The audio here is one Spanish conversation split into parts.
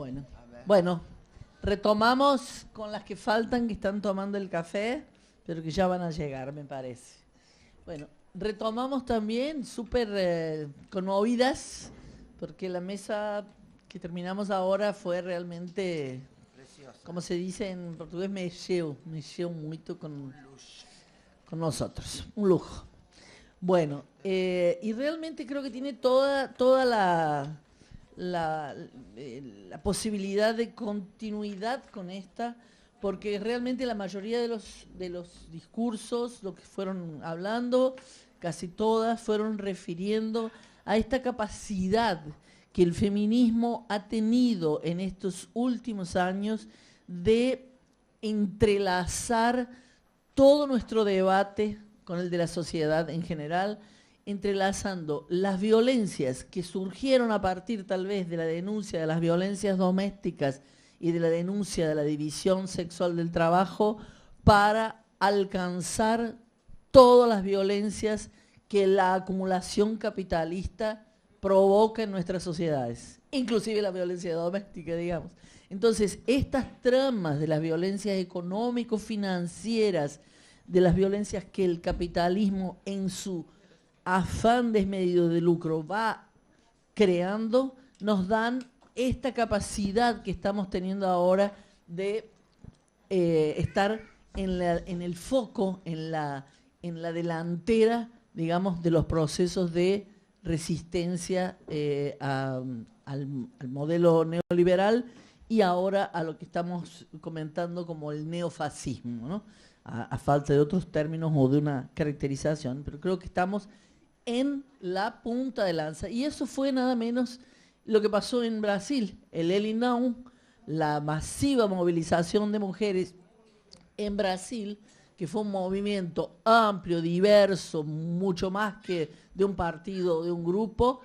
Bueno, A ver. bueno, retomamos con las que faltan, que están tomando el café, pero que ya van a llegar, me parece. Bueno, retomamos también súper conmovidas, porque la mesa que terminamos ahora fue realmente, Preciosa. como se dice en portugués, mexeu mucho con nosotros, un lujo. Bueno, y realmente creo que tiene toda la posibilidad de continuidad con esta, porque realmente la mayoría de los discursos, lo que fueron hablando, casi todas fueron refiriendo a esta capacidad que el feminismo ha tenido en estos últimos años de entrelazar todo nuestro debate con el de la sociedad en general, entrelazando las violencias que surgieron a partir tal vez de la denuncia de las violencias domésticas y de la denuncia de la división sexual del trabajo para alcanzar todas las violencias que la acumulación capitalista provoca en nuestras sociedades, inclusive la violencia doméstica, digamos. Entonces, estas tramas de las violencias económico-financieras, de las violencias que el capitalismo en su afán desmedido de lucro va creando, nos dan esta capacidad que estamos teniendo ahora de estar en el foco, en la delantera, digamos, de los procesos de resistencia al modelo neoliberal y ahora a lo que estamos comentando como el neofascismo, ¿no? A falta de otros términos o de una caracterización, pero creo que estamos en la punta de lanza. Y eso fue nada menos lo que pasó en Brasil, el Ele Não, la masiva movilización de mujeres en Brasil, que fue un movimiento amplio, diverso, mucho más que de un partido o de un grupo,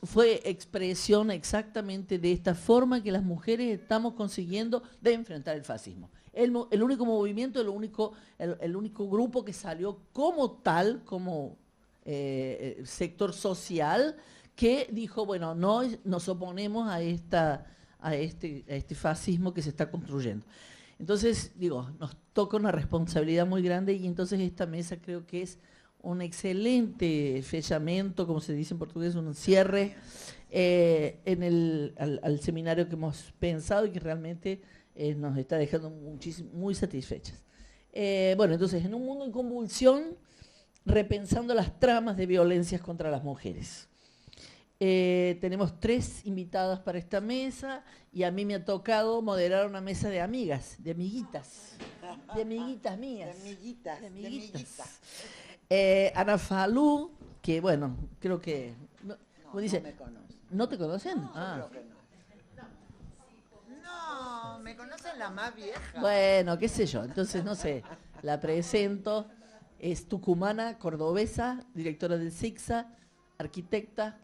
fue expresión exactamente de esta forma que las mujeres estamos consiguiendo de enfrentar el fascismo. El único movimiento, el único grupo que salió como tal, como sector social, que dijo, bueno, no nos oponemos a este fascismo que se está construyendo. Entonces, digo, nos toca una responsabilidad muy grande y entonces esta mesa creo que es un excelente fechamento, como se dice en portugués, un cierre al seminario que hemos pensado y que realmente nos está dejando muy satisfechas. Bueno, entonces, en un mundo en convulsión, repensando las tramas de violencias contra las mujeres. Tenemos 3 invitadas para esta mesa y a mí me ha tocado moderar una mesa de amigas, de amiguitas mías. De amiguitas. Ana Falú, que bueno, creo que... No dice, me conocen. ¿No te conocen? No, creo que no. No, me conocen la más vieja. Bueno, qué sé yo, entonces no sé, la presento. Es tucumana, cordobesa, directora del SICSA, arquitecta,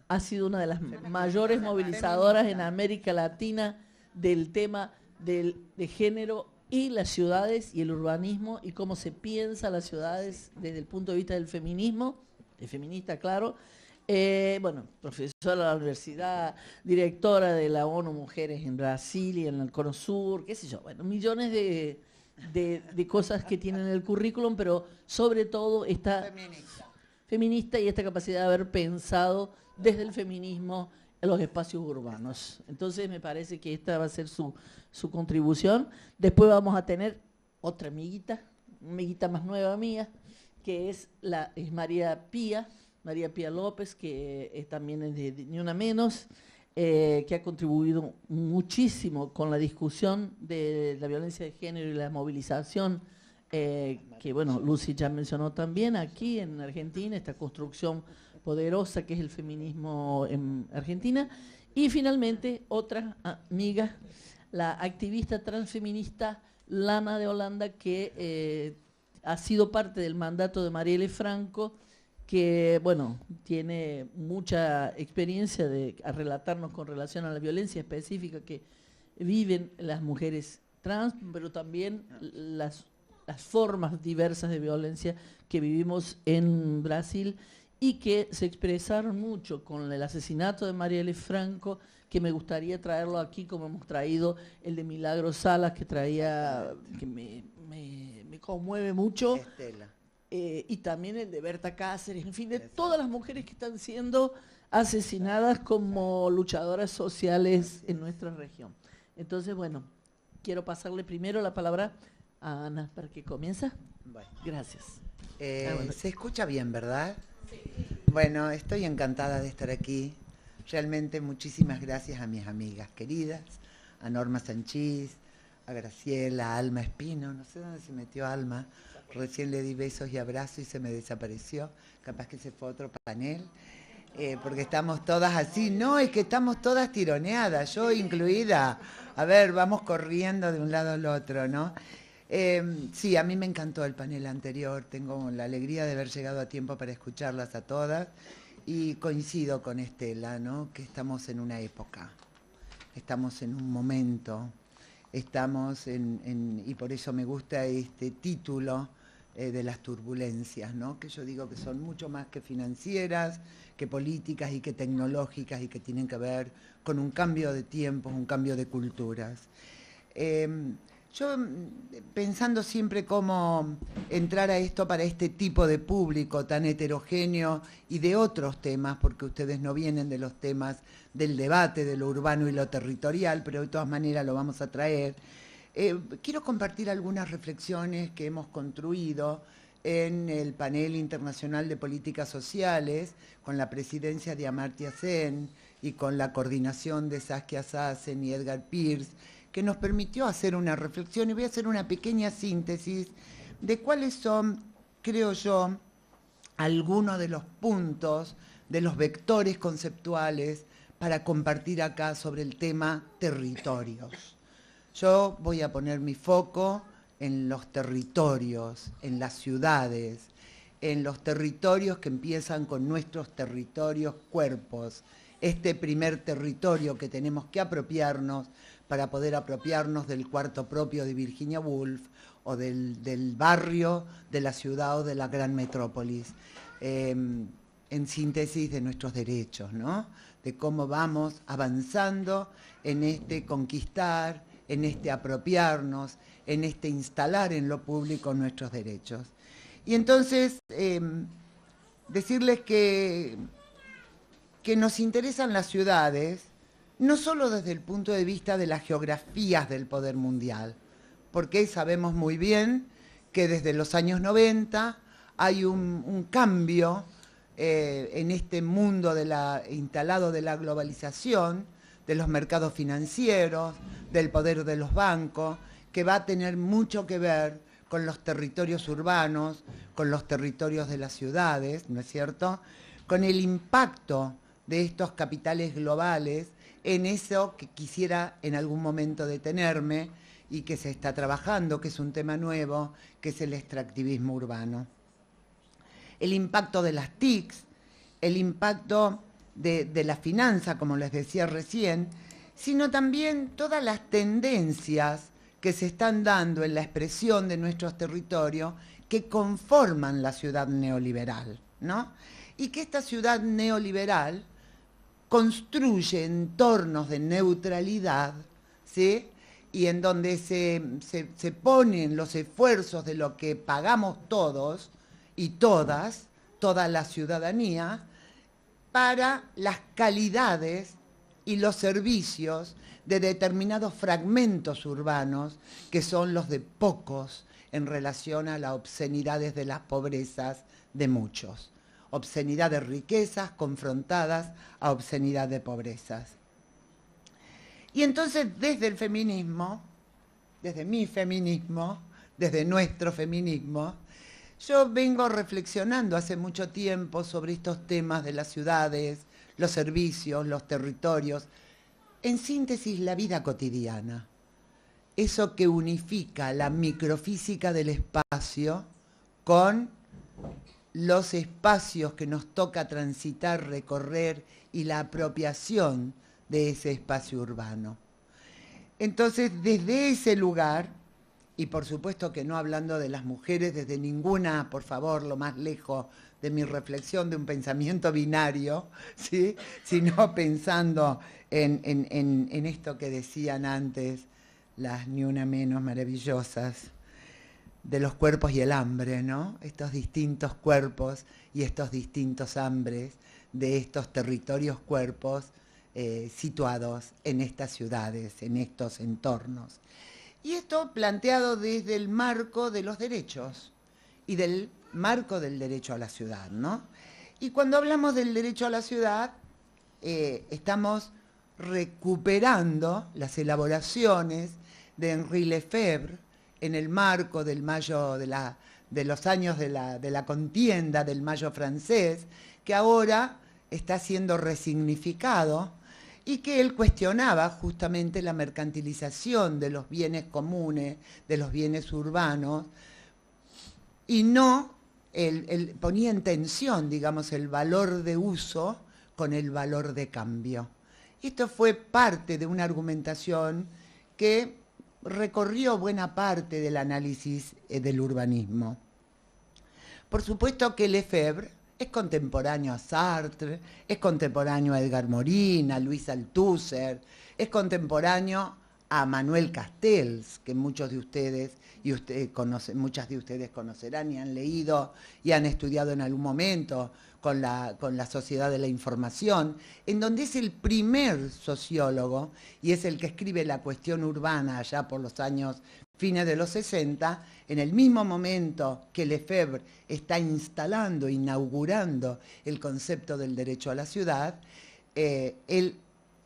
ha sido una de las mayores movilizadoras en América Latina del tema de género y las ciudades y el urbanismo y cómo se piensa las ciudades desde el punto de vista del feminismo, de feminista, claro. Bueno, profesora de la universidad, directora de la ONU Mujeres en Brasil y en el Cono Sur, qué sé yo, bueno, millones de cosas que tienen en el currículum, pero sobre todo esta feminista y esta capacidad de haber pensado desde el feminismo en los espacios urbanos. Entonces me parece que esta va a ser su contribución. Después vamos a tener otra amiguita más nueva mía, que es María Pía López, que también es de Ni Una Menos, que ha contribuido muchísimo con la discusión de la violencia de género y la movilización, que bueno, Lucy ya mencionó también aquí en Argentina, esta construcción poderosa que es el feminismo en Argentina. Y finalmente, otra amiga, la activista transfeminista Lana de Holanda, que ha sido parte del mandato de Marielle Franco, que, bueno, tiene mucha experiencia a relatarnos con relación a la violencia específica que viven las mujeres trans, pero también las formas diversas de violencia que vivimos en Brasil y que se expresaron mucho con el asesinato de Marielle Franco, que me gustaría traerlo aquí, como hemos traído el de Milagros Salas, que traía, que me conmueve mucho. Estela. Y también el de Berta Cáceres, en fin, de todas las mujeres que están siendo asesinadas como luchadoras sociales en nuestra región. Entonces, bueno, quiero pasarle primero la palabra a Ana para que comience. Bueno. Gracias. Bueno. Se escucha bien, ¿verdad? Sí. Bueno, estoy encantada de estar aquí. Realmente muchísimas gracias a mis amigas queridas, a Norma Sanchís, a Graciela, a Alma Espino, no sé dónde se metió Alma, recién le di besos y abrazos y se me desapareció, capaz que se fue a otro panel, porque estamos todas así, no, es que estamos todas tironeadas, yo incluida, a ver, vamos corriendo de un lado al otro, ¿no? Sí, a mí me encantó el panel anterior, tengo la alegría de haber llegado a tiempo para escucharlas a todas y coincido con Estela, ¿no? Que estamos en una época, estamos en un momento, estamos y por eso me gusta este título de las turbulencias, ¿no? Que yo digo que son mucho más que financieras, que políticas y que tecnológicas y que tienen que ver con un cambio de tiempos, un cambio de culturas. Yo pensando siempre cómo entrar a esto para este tipo de público tan heterogéneo y de otros temas, porque ustedes no vienen de los temas del debate, de lo urbano y lo territorial, pero de todas maneras lo vamos a traer. Quiero compartir algunas reflexiones que hemos construido en el panel internacional de políticas sociales, con la presidencia de Amartya Sen y con la coordinación de Saskia Sassen y Edgar Pierce, que nos permitió hacer una reflexión y voy a hacer una pequeña síntesis de cuáles son, creo yo, algunos de los puntos, de los vectores conceptuales para compartir acá sobre el tema territorios. Yo voy a poner mi foco en los territorios, en las ciudades, en los territorios que empiezan con nuestros territorios cuerpos, este primer territorio que tenemos que apropiarnos para poder apropiarnos del cuarto propio de Virginia Woolf o del barrio, de la ciudad o de la gran metrópolis. En síntesis de nuestros derechos, ¿no? De cómo vamos avanzando en este conquistar, en este apropiarnos, en este instalar en lo público nuestros derechos. Y entonces, decirles que nos interesan las ciudades, no solo desde el punto de vista de las geografías del poder mundial, porque sabemos muy bien que desde los años 90 hay un cambio en este mundo instalado de la globalización, de los mercados financieros, del poder de los bancos, que va a tener mucho que ver con los territorios urbanos, con los territorios de las ciudades, ¿no es cierto?, con el impacto de estos capitales globales en eso que quisiera en algún momento detenerme y que se está trabajando, que es un tema nuevo, que es el extractivismo urbano. El impacto de las TICs, el impacto de la finanza, como les decía recién, sino también todas las tendencias que se están dando en la expresión de nuestros territorios que conforman la ciudad neoliberal, ¿no? Y que esta ciudad neoliberal construye entornos de neutralidad, ¿sí? Y en donde se ponen los esfuerzos de lo que pagamos todos y todas, toda la ciudadanía, para las calidades y los servicios de determinados fragmentos urbanos que son los de pocos en relación a las obscenidades de las pobrezas de muchos. Obscenidad de riquezas confrontadas a obscenidad de pobrezas. Y entonces desde el feminismo, desde mi feminismo, desde nuestro feminismo, yo vengo reflexionando hace mucho tiempo sobre estos temas de las ciudades, los servicios, los territorios, en síntesis la vida cotidiana, eso que unifica la microfísica del espacio con los espacios que nos toca transitar, recorrer y la apropiación de ese espacio urbano. Entonces, desde ese lugar, y por supuesto que no hablando de las mujeres desde ninguna, por favor, lo más lejos de mi reflexión de un pensamiento binario, ¿sí? Sino pensando en esto que decían antes las ni una menos maravillosas, de los cuerpos y el hambre, ¿no? Estos distintos cuerpos y estos distintos hambres de estos territorios cuerpos situados en estas ciudades, en estos entornos. Y esto planteado desde el marco de los derechos y del marco del derecho a la ciudad, ¿no? Y cuando hablamos del derecho a la ciudad, estamos recuperando las elaboraciones de Henri Lefebvre en el marco del mayo de los años de la contienda del Mayo francés, que ahora está siendo resignificado y que él cuestionaba justamente la mercantilización de los bienes comunes, de los bienes urbanos, y no ponía en tensión, digamos, el valor de uso con el valor de cambio. Esto fue parte de una argumentación que recorrió buena parte del análisis del urbanismo. Por supuesto que Lefebvre es contemporáneo a Sartre, es contemporáneo a Edgar Morin, a Luis Althusser, es contemporáneo a Manuel Castells, que muchos de ustedes muchas de ustedes conocerán y han leído y han estudiado en algún momento con la Sociedad de la Información, en donde es el primer sociólogo y es el que escribe La cuestión urbana allá por los años fines de los 60, en el mismo momento que Lefebvre está instalando, inaugurando el concepto del derecho a la ciudad, él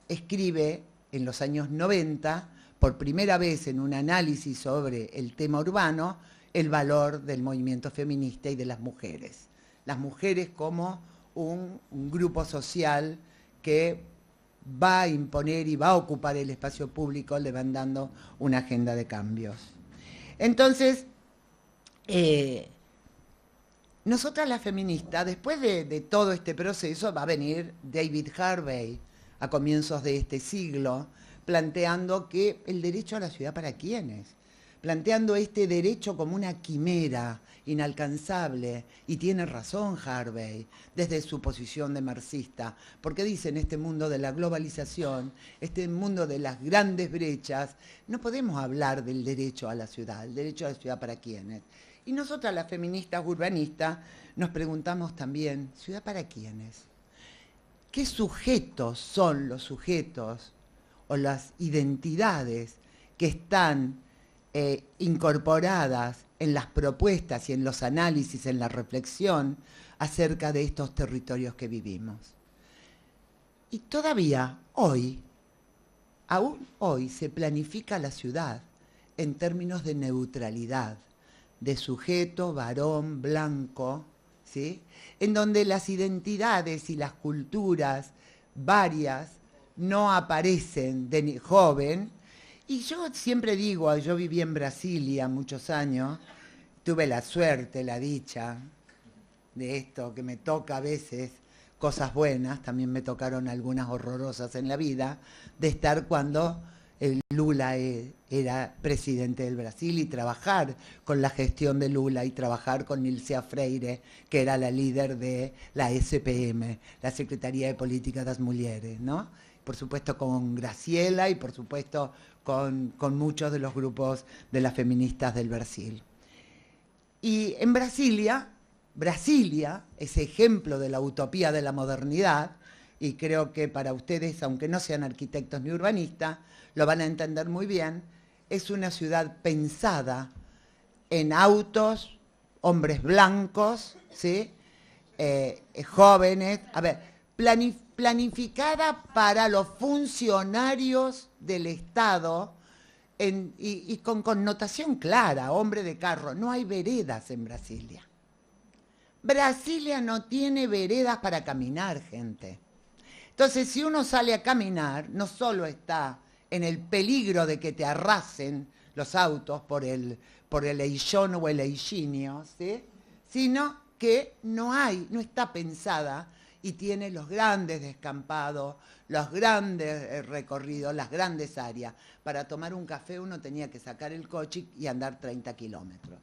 escribe en los años 90, por primera vez en un análisis sobre el tema urbano, el valor del movimiento feminista y de las mujeres. Las mujeres como un grupo social que va a imponer y va a ocupar el espacio público levantando una agenda de cambios. Entonces, nosotras las feministas, después de todo este proceso, va a venir David Harvey a comienzos de este siglo, planteando que el derecho a la ciudad para quiénes, planteando este derecho como una quimera inalcanzable, y tiene razón Harvey, desde su posición de marxista, porque dice en este mundo de la globalización, este mundo de las grandes brechas, no podemos hablar del derecho a la ciudad, el derecho a la ciudad para quiénes. Y nosotras las feministas urbanistas nos preguntamos también, ¿ciudad para quiénes? ¿Qué sujetos son los sujetos o las identidades que están incorporadas en las propuestas y en los análisis, en la reflexión acerca de estos territorios que vivimos? Y todavía hoy, aún hoy, se planifica la ciudad en términos de neutralidad, de sujeto, varón, blanco, ¿sí? En donde las identidades y las culturas varias no aparecen de joven. Y yo siempre digo, yo viví en Brasilia muchos años, tuve la suerte, la dicha de esto, que me toca a veces cosas buenas, también me tocaron algunas horrorosas en la vida, de estar cuando Lula era presidente del Brasil y trabajar con la gestión de Lula y trabajar con Nilcia Freire, que era la líder de la SPM, la Secretaría de Política das Mulheres, ¿no? Por supuesto con Graciela y por supuesto con muchos de los grupos de las feministas del Brasil. Y en Brasilia, ese ejemplo de la utopía de la modernidad, y creo que para ustedes, aunque no sean arquitectos ni urbanistas, lo van a entender muy bien, es una ciudad pensada en autos, hombres blancos, ¿sí? Jóvenes, planificada para los funcionarios del Estado y con connotación clara, hombre de carro. No hay veredas en Brasilia. Brasilia no tiene veredas para caminar, gente. Entonces, si uno sale a caminar, no solo está en el peligro de que te arrasen los autos por el Eixón o el Eixinio, ¿sí? Sino que no está pensada y tiene los grandes descampados, los grandes recorridos, las grandes áreas. Para tomar un café uno tenía que sacar el coche y andar 30 kilómetros.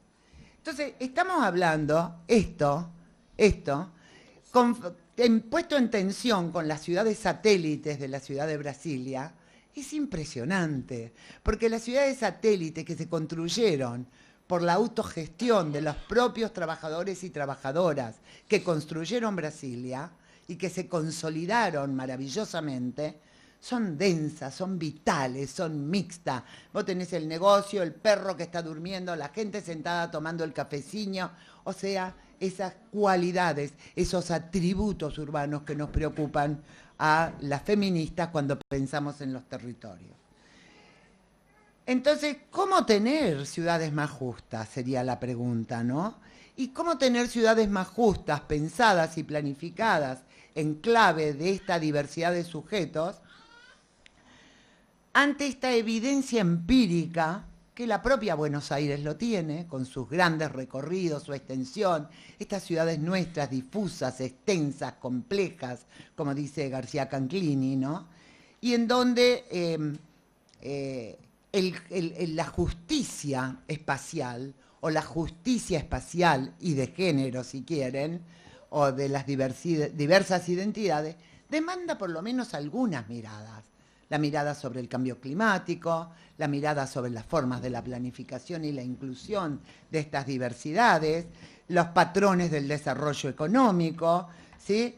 Entonces, estamos hablando puesto en tensión con las ciudades satélites de la ciudad de Brasilia, es impresionante, porque las ciudades satélites que se construyeron por la autogestión de los propios trabajadores y trabajadoras que construyeron Brasilia y que se consolidaron maravillosamente, son densas, son vitales, son mixtas. Vos tenés el negocio, el perro que está durmiendo, la gente sentada tomando el cafecino, o sea, esas cualidades, esos atributos urbanos que nos preocupan a las feministas cuando pensamos en los territorios. Entonces, ¿cómo tener ciudades más justas? Sería la pregunta, ¿no? ¿Y cómo tener ciudades más justas, pensadas y planificadas en clave de esta diversidad de sujetos, ante esta evidencia empírica que la propia Buenos Aires lo tiene, con sus grandes recorridos, su extensión, estas ciudades nuestras difusas, extensas, complejas, como dice García Canclini, ¿no? Y en donde la justicia espacial, o la justicia espacial y de género, si quieren, o de las diversas identidades, demanda por lo menos algunas miradas. La mirada sobre el cambio climático, la mirada sobre las formas de la planificación y la inclusión de estas diversidades, los patrones del desarrollo económico, ¿sí?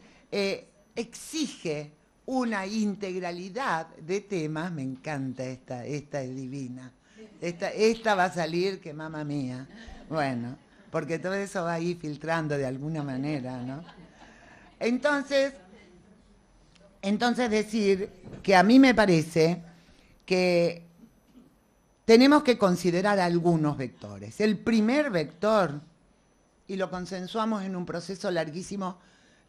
Exige una integralidad de temas. Me encanta esta es divina. Esta va a salir que mamá mía. Bueno, porque todo eso va a ir filtrando de alguna manera, ¿no? Entonces decir que a mí me parece que tenemos que considerar algunos vectores. El primer vector, y lo consensuamos en un proceso larguísimo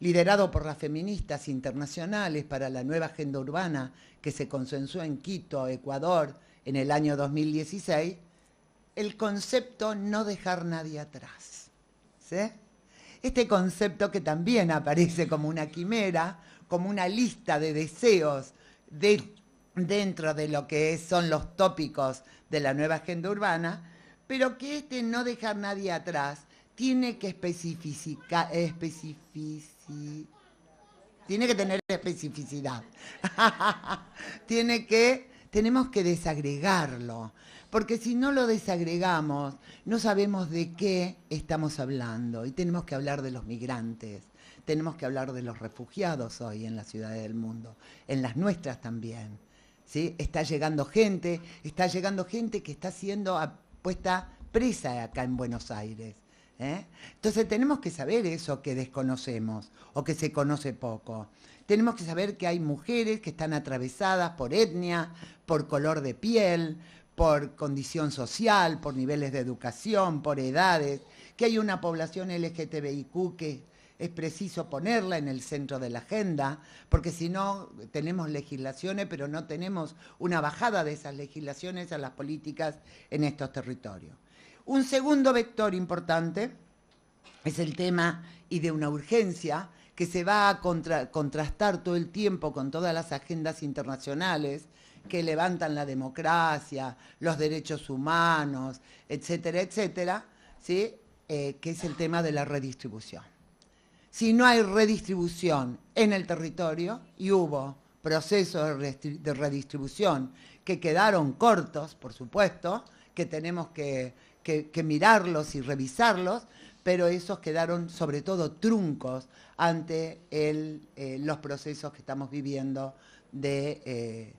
liderado por las feministas internacionales para la nueva agenda urbana que se consensuó en Quito, Ecuador, en el año 2016, el concepto no dejar nadie atrás. ¿Sí? Este concepto que también aparece como una quimera, como una lista de deseos dentro de lo que son los tópicos de la nueva agenda urbana, pero que este no dejar nadie atrás tiene que tiene que tener especificidad. Tenemos que desagregarlo, porque si no lo desagregamos, no sabemos de qué estamos hablando, y tenemos que hablar de los migrantes. Tenemos que hablar de los refugiados hoy en las ciudades del mundo, en las nuestras también, ¿sí? Está llegando gente que está siendo puesta presa acá en Buenos Aires, ¿eh? Entonces tenemos que saber eso que desconocemos o que se conoce poco. Tenemos que saber que hay mujeres que están atravesadas por etnia, por color de piel, por condición social, por niveles de educación, por edades, que hay una población LGTBIQ que es preciso ponerla en el centro de la agenda, porque si no tenemos legislaciones, pero no tenemos una bajada de esas legislaciones a las políticas en estos territorios. Un segundo vector importante es el tema, y de una urgencia, que se va a contrastar todo el tiempo con todas las agendas internacionales que levantan la democracia, los derechos humanos, etcétera, etcétera, ¿sí? Que es el tema de la redistribución. Si no hay redistribución en el territorio, y hubo procesos de redistribución que quedaron cortos, por supuesto, que tenemos que mirarlos y revisarlos, pero esos quedaron sobre todo truncos ante los procesos que estamos viviendo de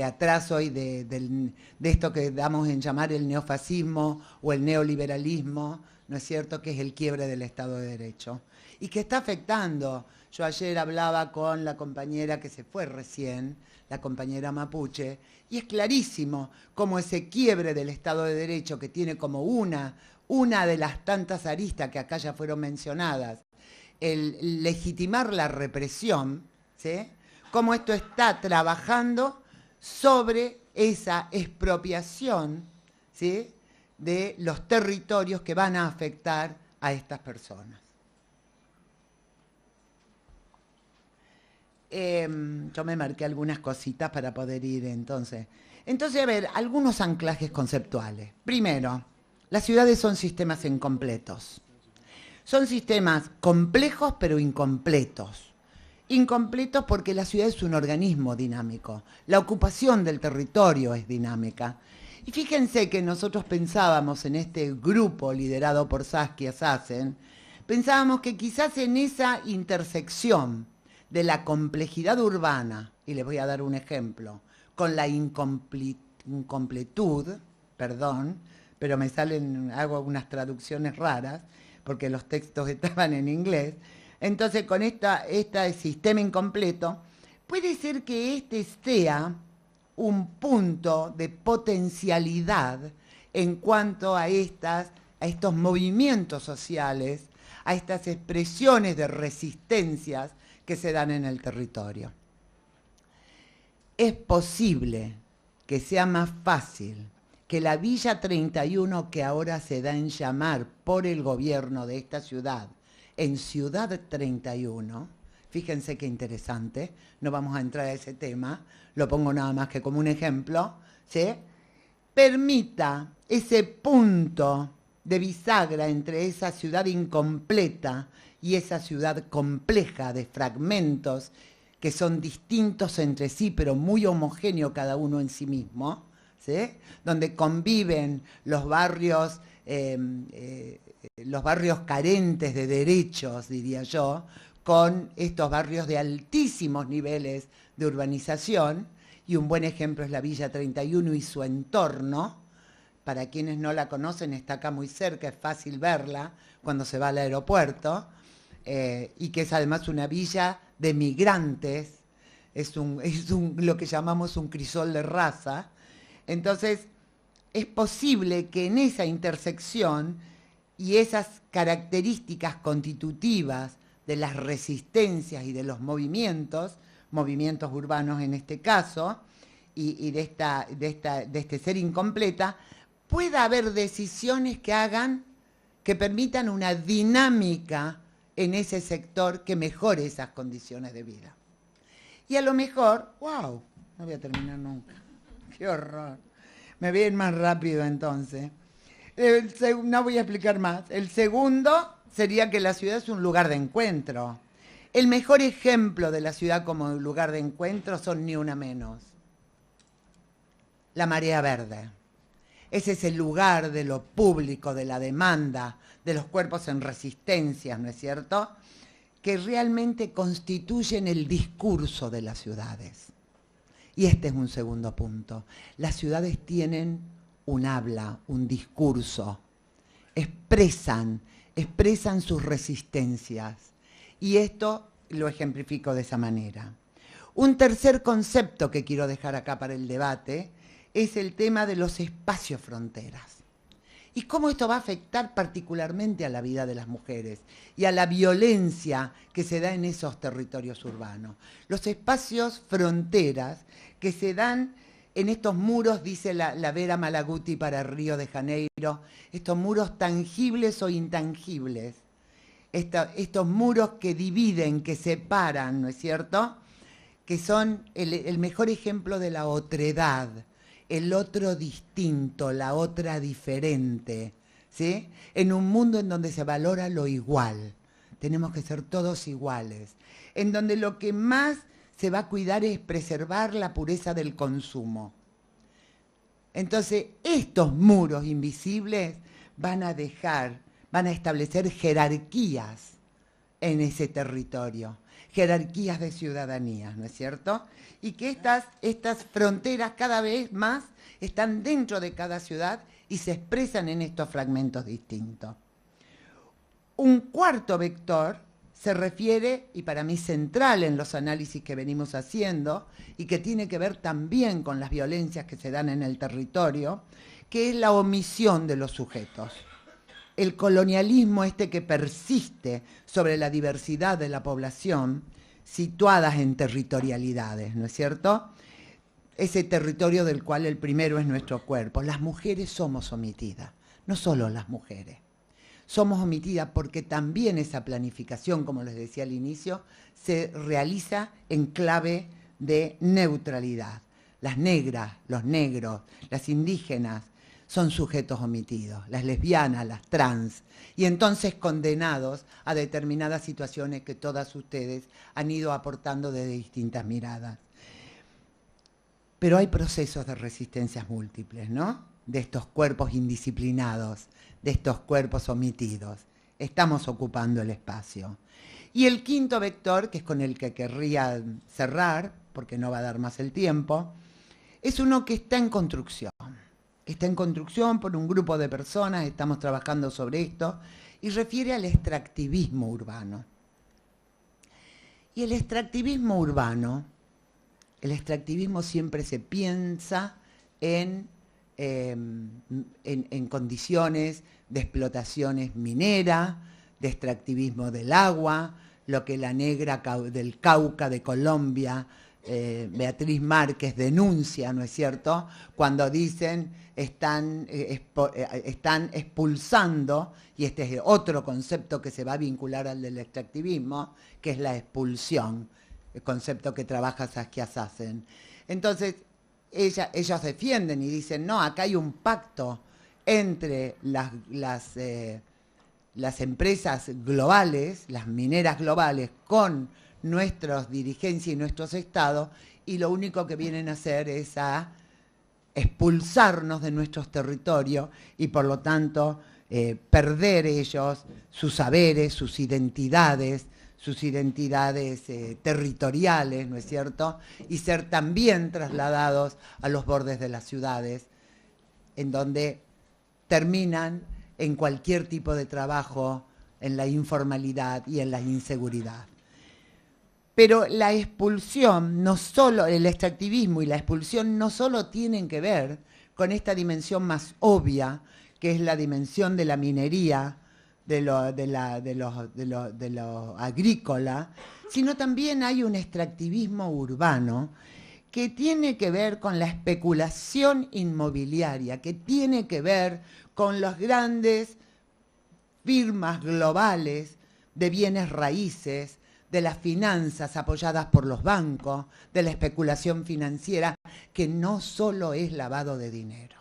atraso y de esto que damos en llamar el neofascismo o el neoliberalismo, ¿no es cierto?, que es el quiebre del Estado de Derecho y que está afectando. Yo ayer hablaba con la compañera que se fue recién, la compañera mapuche, y es clarísimo cómo ese quiebre del Estado de Derecho, que tiene como una de las tantas aristas que acá ya fueron mencionadas, el legitimar la represión, ¿sí?, cómo esto está trabajando sobre esa expropiación, ¿sí?, de los territorios que van a afectar a estas personas. yo me marqué algunas cositas para poder ir entonces. Entonces, a ver, algunos anclajes conceptuales. Primero, las ciudades son sistemas incompletos. Son sistemas complejos pero incompletos. Incompletos porque la ciudad es un organismo dinámico. La ocupación del territorio es dinámica. Y fíjense que nosotros pensábamos en este grupo liderado por Saskia Sassen, pensábamos que quizás en esa intersección de la complejidad urbana, y les voy a dar un ejemplo, con la incompletud, perdón, pero me salen, hago unas traducciones raras, porque los textos estaban en inglés, entonces con este sistema incompleto, puede ser que este sea un punto de potencialidad en cuanto a estos movimientos sociales, a estas expresiones de resistencias que se dan en el territorio. Es posible que sea más fácil que la Villa 31, que ahora se da en llamar por el gobierno de esta ciudad, en Ciudad 31, fíjense qué interesante, no vamos a entrar a ese tema, lo pongo nada más que como un ejemplo, ¿sí? Permita ese punto de bisagra entre esa ciudad incompleta y esa ciudad compleja de fragmentos que son distintos entre sí, pero muy homogéneos cada uno en sí mismo, ¿sí? Donde conviven los barrios carentes de derechos, diría yo, con estos barrios de altísimos niveles de urbanización, y un buen ejemplo es la Villa 31 y su entorno. Para quienes no la conocen, está acá muy cerca, es fácil verla cuando se va al aeropuerto, y que es además una villa de migrantes, es lo que llamamos un crisol de raza. Entonces, es posible que en esa intersección y esas características constitutivas de las resistencias y de los movimientos urbanos en este caso, y de este ser incompleta, pueda haber decisiones que permitan una dinámica en ese sector que mejore esas condiciones de vida. Y a lo mejor, wow, no voy a terminar nunca, qué horror, me voy a ir más rápido entonces. No voy a explicar más. El segundo sería que la ciudad es un lugar de encuentro. El mejor ejemplo de la ciudad como lugar de encuentro son ni una menos. La Marea Verde. Ese es el lugar de lo público, de la demanda, de los cuerpos en resistencia, ¿no es cierto?, que realmente constituyen el discurso de las ciudades. Y este es un segundo punto. Las ciudades tienen un habla, un discurso, expresan sus resistencias. Y esto lo ejemplifico de esa manera. Un tercer concepto que quiero dejar acá para el debate es el tema de los espacios fronteras. Y cómo esto va a afectar particularmente a la vida de las mujeres y a la violencia que se da en esos territorios urbanos. Los espacios fronteras que se dan en estos muros, dice la Vera Malaguti para Río de Janeiro, estos muros tangibles o intangibles, estos muros que dividen, que separan, ¿no es cierto?, que son el mejor ejemplo de la otredad, el otro distinto, la otra diferente, ¿sí? En un mundo en donde se valora lo igual, tenemos que ser todos iguales, en donde lo que más se va a cuidar es preservar la pureza del consumo. Entonces, estos muros invisibles van a establecer jerarquías en ese territorio, jerarquías de ciudadanía, ¿no es cierto? Y que estas fronteras cada vez más están dentro de cada ciudad y se expresan en estos fragmentos distintos. Un cuarto vector se refiere, y para mí central en los análisis que venimos haciendo, y que tiene que ver también con las violencias que se dan en el territorio, que es la omisión de los sujetos. El colonialismo que persiste sobre la diversidad de la población, situadas en territorialidades, ¿no es cierto? Ese territorio del cual el primero es nuestro cuerpo. Las mujeres somos omitidas, no solo las mujeres. somos omitidas porque también esa planificación, como les decía al inicio, se realiza en clave de neutralidad. Las negras, los negros, las indígenas son sujetos omitidos, las lesbianas, las trans, y entonces condenados a determinadas situaciones que todas ustedes han ido aportando desde distintas miradas. Pero hay procesos de resistencias múltiples, ¿no? De estos cuerpos indisciplinados, de estos cuerpos omitidos. Estamos ocupando el espacio. Y el quinto vector, que es con el que querría cerrar, porque no va a dar más el tiempo, es uno que está en construcción. Está en construcción por un grupo de personas, estamos trabajando sobre esto, y refiere al extractivismo urbano. Y el extractivismo urbano, el extractivismo siempre se piensa en condiciones de explotaciones minera, de extractivismo del agua, lo que la negra del Cauca de Colombia, Beatriz Márquez, denuncia, ¿no es cierto?, cuando dicen están expulsando, y este es otro concepto que se va a vincular al del extractivismo, que es la expulsión, el concepto que trabaja Saskia Sassen. Entonces, ellos defienden y dicen, no, acá hay un pacto entre las empresas globales, las mineras globales, con nuestras dirigencias y nuestros estados, y lo único que vienen a hacer es a expulsarnos de nuestros territorios y por lo tanto perder ellos sus saberes, sus identidades territoriales, ¿no es cierto? Y ser también trasladados a los bordes de las ciudades, en donde terminan en cualquier tipo de trabajo, en la informalidad y en la inseguridad. Pero la expulsión, no solo el extractivismo y la expulsión no solo tienen que ver con esta dimensión más obvia, que es la dimensión de la minería, de lo agrícola, sino también hay un extractivismo urbano que tiene que ver con la especulación inmobiliaria, que tiene que ver con las grandes firmas globales de bienes raíces, de las finanzas apoyadas por los bancos, de la especulación financiera, que no solo es lavado de dinero,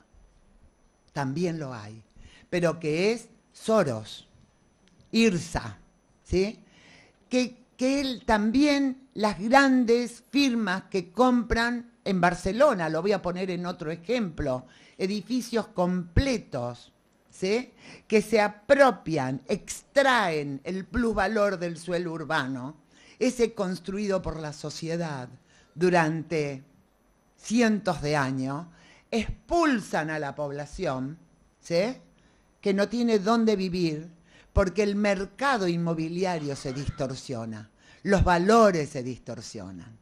también lo hay, pero que es Soros, IRSA, ¿sí? Que también las grandes firmas que compran en Barcelona, lo voy a poner en otro ejemplo, edificios completos, ¿sí?, que se apropian, extraen el plusvalor del suelo urbano, ese construido por la sociedad durante cientos de años, expulsan a la población, ¿sí?, que no tiene dónde vivir, porque el mercado inmobiliario se distorsiona, los valores se distorsionan.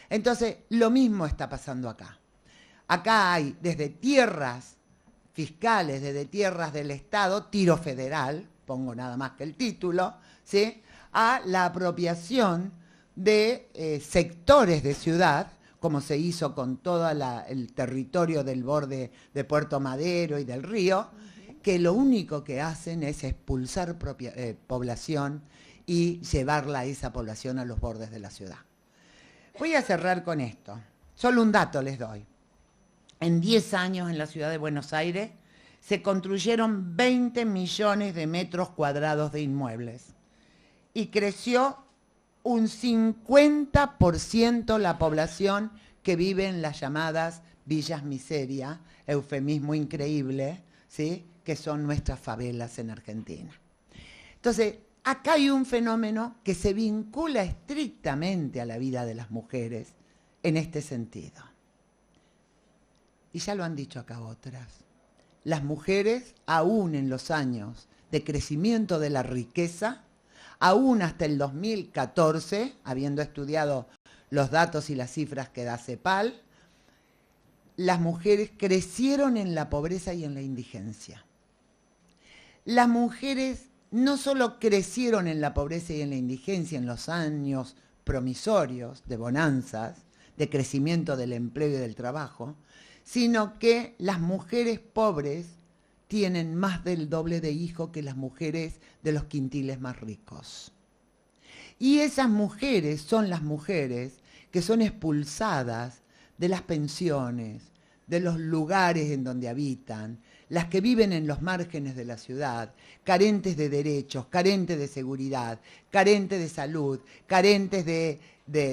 Entonces, lo mismo está pasando acá. Acá hay desde tierras fiscales, desde tierras del Estado, tiro federal, pongo nada más que el título, ¿sí?, a la apropiación de sectores de ciudad, como se hizo con todo el territorio del borde de Puerto Madero y del río, que lo único que hacen es expulsar población y llevarla a esa población a los bordes de la ciudad. Voy a cerrar con esto. Solo un dato les doy. En 10 años en la ciudad de Buenos Aires se construyeron 20 millones de metros cuadrados de inmuebles y creció un 50% la población que vive en las llamadas villas miseria, eufemismo increíble, ¿sí?, que son nuestras favelas en Argentina. Entonces, acá hay un fenómeno que se vincula estrictamente a la vida de las mujeres en este sentido. Y ya lo han dicho acá otras. Las mujeres, aún en los años de crecimiento de la riqueza, aún hasta el 2014, habiendo estudiado los datos y las cifras que da CEPAL, las mujeres crecieron en la pobreza y en la indigencia. Las mujeres no solo crecieron en la pobreza y en la indigencia en los años promisorios de bonanzas, de crecimiento del empleo y del trabajo, sino que las mujeres pobres tienen más del doble de hijos que las mujeres de los quintiles más ricos. Y esas mujeres son las mujeres que son expulsadas de las pensiones, de los lugares en donde habitan, las que viven en los márgenes de la ciudad, carentes de derechos, carentes de seguridad, carentes de salud, carentes de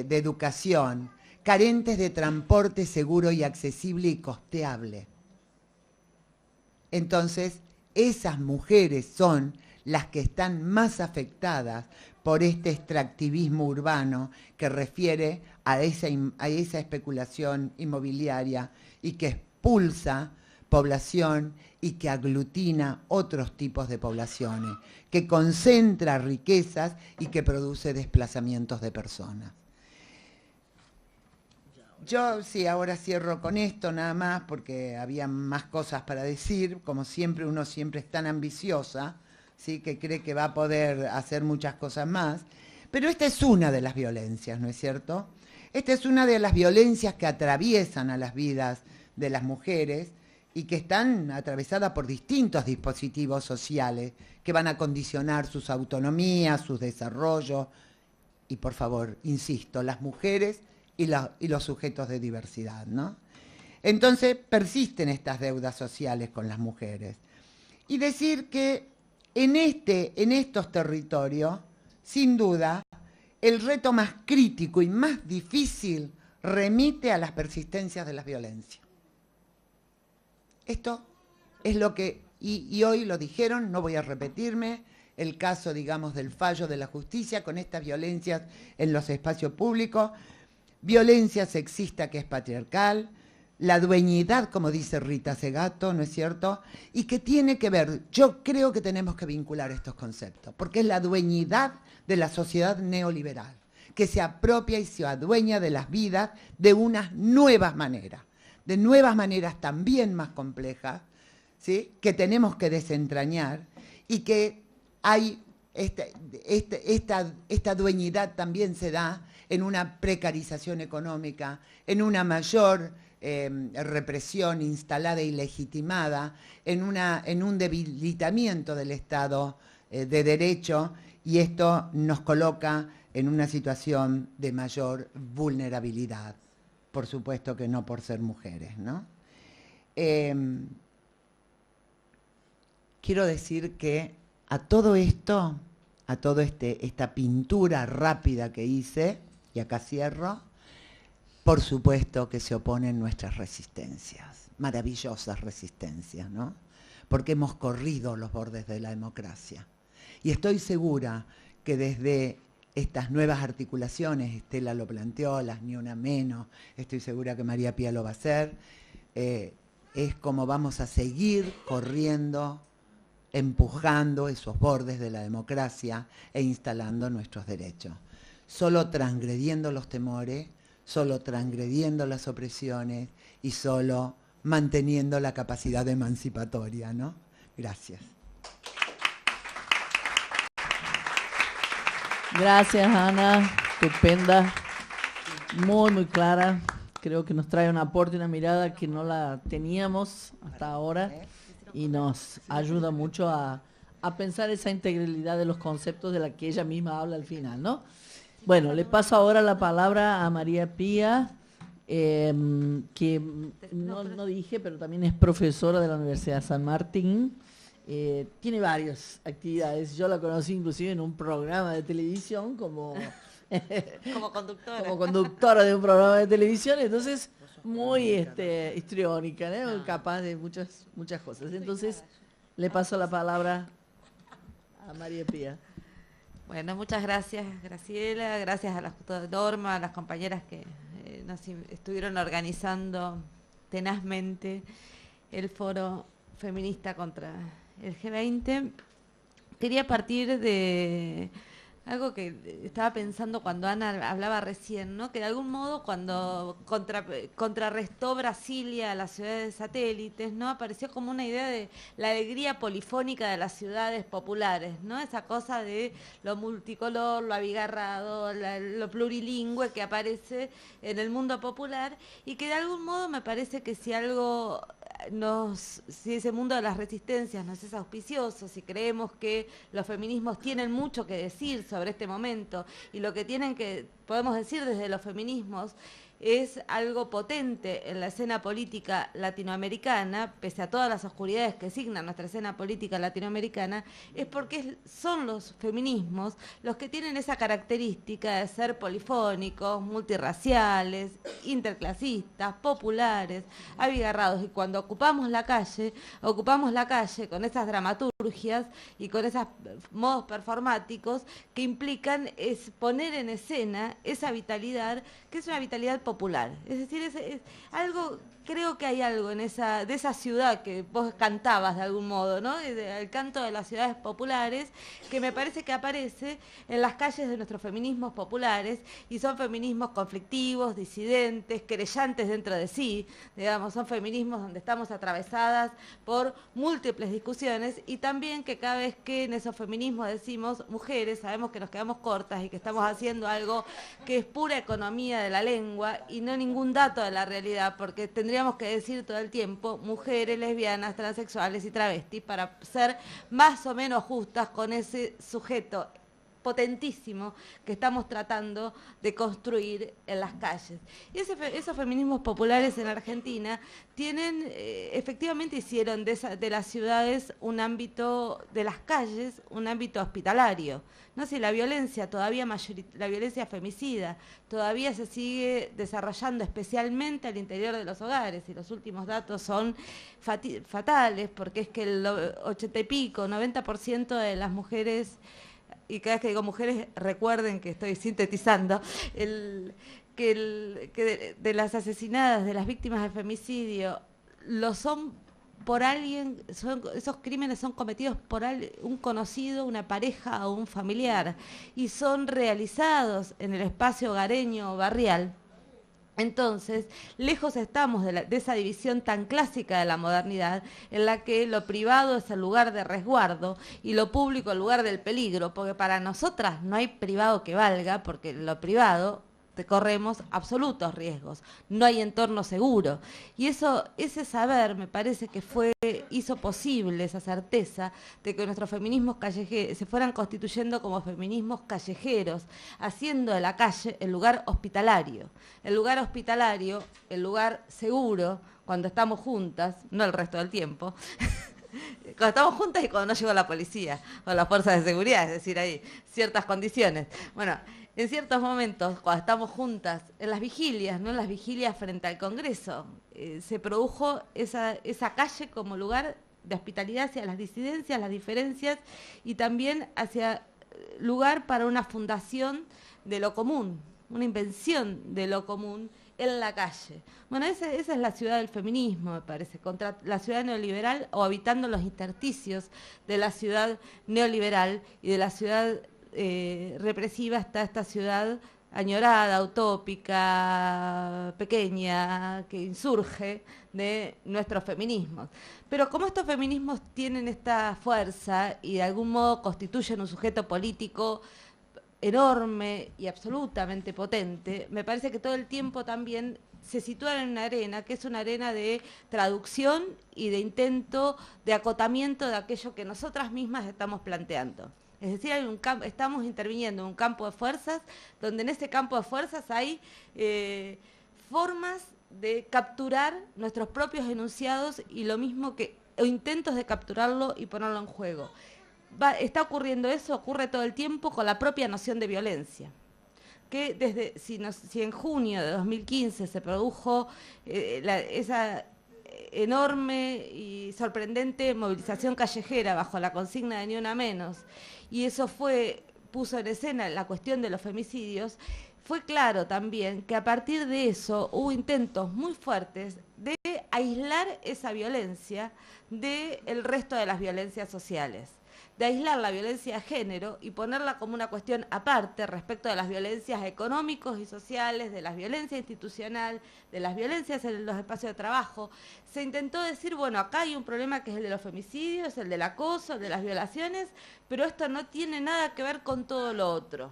educación, carentes de transporte seguro y accesible y costeable. Entonces, esas mujeres son las que están más afectadas por este extractivismo urbano que refiere a esa especulación inmobiliaria y que expulsa población y que aglutina otros tipos de poblaciones, que concentra riquezas y que produce desplazamientos de personas. Yo sí, ahora cierro con esto nada más porque había más cosas para decir. Como siempre, uno siempre es tan ambiciosa, ¿sí?, que cree que va a poder hacer muchas cosas más. Pero esta es una de las violencias, ¿no es cierto? Esta es una de las violencias que atraviesan a las vidas de las mujeres y que están atravesadas por distintos dispositivos sociales que van a condicionar sus autonomías, sus desarrollos. Y por favor, insisto, las mujeres y los sujetos de diversidad, ¿no? Entonces persisten estas deudas sociales con las mujeres. Y decir que en estos territorios, sin duda, el reto más crítico y más difícil remite a las persistencias de las violencias. Esto es lo que, y hoy lo dijeron, no voy a repetirme, el caso, digamos, del fallo de la justicia con estas violencias en los espacios públicos, violencia sexista que es patriarcal, la dueñidad, como dice Rita Segato, ¿no es cierto? Y que tiene que ver, yo creo que tenemos que vincular estos conceptos, porque es la dueñidad de la sociedad neoliberal, que se apropia y se adueña de las vidas de unas nuevas maneras también más complejas, ¿sí?, que tenemos que desentrañar y que hay esta dueñidad también se da en una precarización económica, en una mayor represión instalada y legitimada, en un debilitamiento del Estado de Derecho, y esto nos coloca en una situación de mayor vulnerabilidad, por supuesto que no por ser mujeres, ¿no? Quiero decir que a todo esto, esta pintura rápida que hice, y acá cierro, por supuesto que se oponen nuestras resistencias, maravillosas resistencias, ¿no? Porque hemos corrido los bordes de la democracia. Y estoy segura que desde estas nuevas articulaciones, Estela lo planteó, las Ni Una Menos, estoy segura que María Pía lo va a hacer, es como vamos a seguir corriendo, empujando esos bordes de la democracia e instalando nuestros derechos. Solo transgrediendo los temores, solo transgrediendo las opresiones y solo manteniendo la capacidad emancipatoria, ¿no? Gracias. Gracias, Ana. Estupenda. Muy, muy clara. Creo que nos trae un aporte, una mirada que no la teníamos hasta ahora y nos ayuda mucho a pensar esa integralidad de los conceptos de la que ella misma habla al final, ¿no? Bueno, le paso ahora la palabra a María Pía, que no dije, pero también es profesora de la Universidad de San Martín. Tiene varias actividades. Yo la conocí inclusive en un programa de televisión como conductora de un programa de televisión, entonces muy histriónica, ¿no? Capaz de muchas cosas. Entonces le paso la palabra a María Pía. Bueno, muchas gracias, Graciela, gracias a la Norma, a las compañeras que nos estuvieron organizando tenazmente el foro feminista contra el G20. Quería partir de algo que estaba pensando cuando Ana hablaba recién, ¿no? Que de algún modo cuando contrarrestó Brasilia a las ciudades satélites, ¿no? Apareció como una idea de la alegría polifónica de las ciudades populares, ¿no? Esa cosa de lo multicolor, lo abigarrado, lo plurilingüe que aparece en el mundo popular y que de algún modo me parece que si algo si ese mundo de las resistencias nos es auspicioso, si creemos que los feminismos tienen mucho que decir sobre este momento y lo que podemos decir desde los feminismos es algo potente en la escena política latinoamericana, pese a todas las oscuridades que signan nuestra escena política latinoamericana, es porque son los feminismos los que tienen esa característica de ser polifónicos, multirraciales, interclasistas, populares, abigarrados, y cuando ocupamos la calle con esas dramaturgias y con esos modos performáticos que implican es poner en escena esa vitalidad, que es una vitalidad popular. Es decir, es algo, creo que hay algo de esa ciudad que vos cantabas de algún modo, ¿no? El canto de las ciudades populares, que me parece que aparece en las calles de nuestros feminismos populares, y son feminismos conflictivos, disidentes, querellantes dentro de sí, digamos, son feminismos donde estamos atravesadas por múltiples discusiones, y también que cada vez que en esos feminismos decimos mujeres, sabemos que nos quedamos cortas y que estamos haciendo algo que es pura economía de la lengua y no ningún dato de la realidad, porque tendríamos que decir todo el tiempo mujeres, lesbianas, transexuales y travestis para ser más o menos justas con ese sujeto potentísimo que estamos tratando de construir en las calles. Y esos feminismos populares en Argentina efectivamente hicieron de las ciudades un ámbito, de las calles, un ámbito hospitalario. No sé, la violencia la violencia femicida todavía se sigue desarrollando especialmente al interior de los hogares, y los últimos datos son fatales, porque es que el 80 y pico, 90% de las mujeres, y cada vez que digo mujeres, recuerden que estoy sintetizando, que de las asesinadas, de las víctimas de femicidio, lo son por alguien, esos crímenes son cometidos por un conocido, una pareja o un familiar, y son realizados en el espacio hogareño o barrial. Entonces, lejos estamos de esa división tan clásica de la modernidad, en la que lo privado es el lugar de resguardo y lo público el lugar del peligro, porque para nosotras no hay privado que valga, porque lo privado corremos absolutos riesgos, no hay entorno seguro. Y ese saber me parece que hizo posible esa certeza de que nuestros feminismos callejeros se fueran constituyendo como feminismos callejeros, haciendo de la calle el lugar hospitalario, el lugar seguro cuando estamos juntas, no el resto del tiempo. Cuando estamos juntas y cuando no llegó la policía o las fuerzas de seguridad, es decir, hay ciertas condiciones. Bueno, en ciertos momentos, cuando estamos juntas, en las vigilias, no en las vigilias frente al Congreso, se produjo esa calle como lugar de hospitalidad hacia las disidencias, las diferencias, y también hacia lugar para una fundación de lo común, una invención de lo común en la calle. Bueno, esa es la ciudad del feminismo, me parece, contra la ciudad neoliberal, o habitando los intersticios de la ciudad neoliberal y de la ciudad represiva. Está esta ciudad añorada, utópica, pequeña, que insurge de nuestros feminismos. Pero como estos feminismos tienen esta fuerza y de algún modo constituyen un sujeto político enorme y absolutamente potente, me parece que todo el tiempo también se sitúan en una arena que es una arena de traducción y de intento de acotamiento de aquello que nosotras mismas estamos planteando. Es decir, estamos interviniendo en un campo de fuerzas, donde en ese campo de fuerzas hay formas de capturar nuestros propios enunciados y lo mismo o intentos de capturarlo y ponerlo en juego. Está ocurriendo eso, ocurre todo el tiempo con la propia noción de violencia. Que si en junio de 2015 se produjo esa enorme y sorprendente movilización callejera bajo la consigna de Ni Una Menos, y eso puso en escena la cuestión de los femicidios, fue claro también que a partir de eso hubo intentos muy fuertes de aislar esa violencia del resto de las violencias sociales, de aislar la violencia de género y ponerla como una cuestión aparte respecto de las violencias económicos y sociales, de las violencias institucional, de las violencias en los espacios de trabajo. Se intentó decir, bueno, acá hay un problema que es el de los femicidios, el del acoso, el de las violaciones, pero esto no tiene nada que ver con todo lo otro.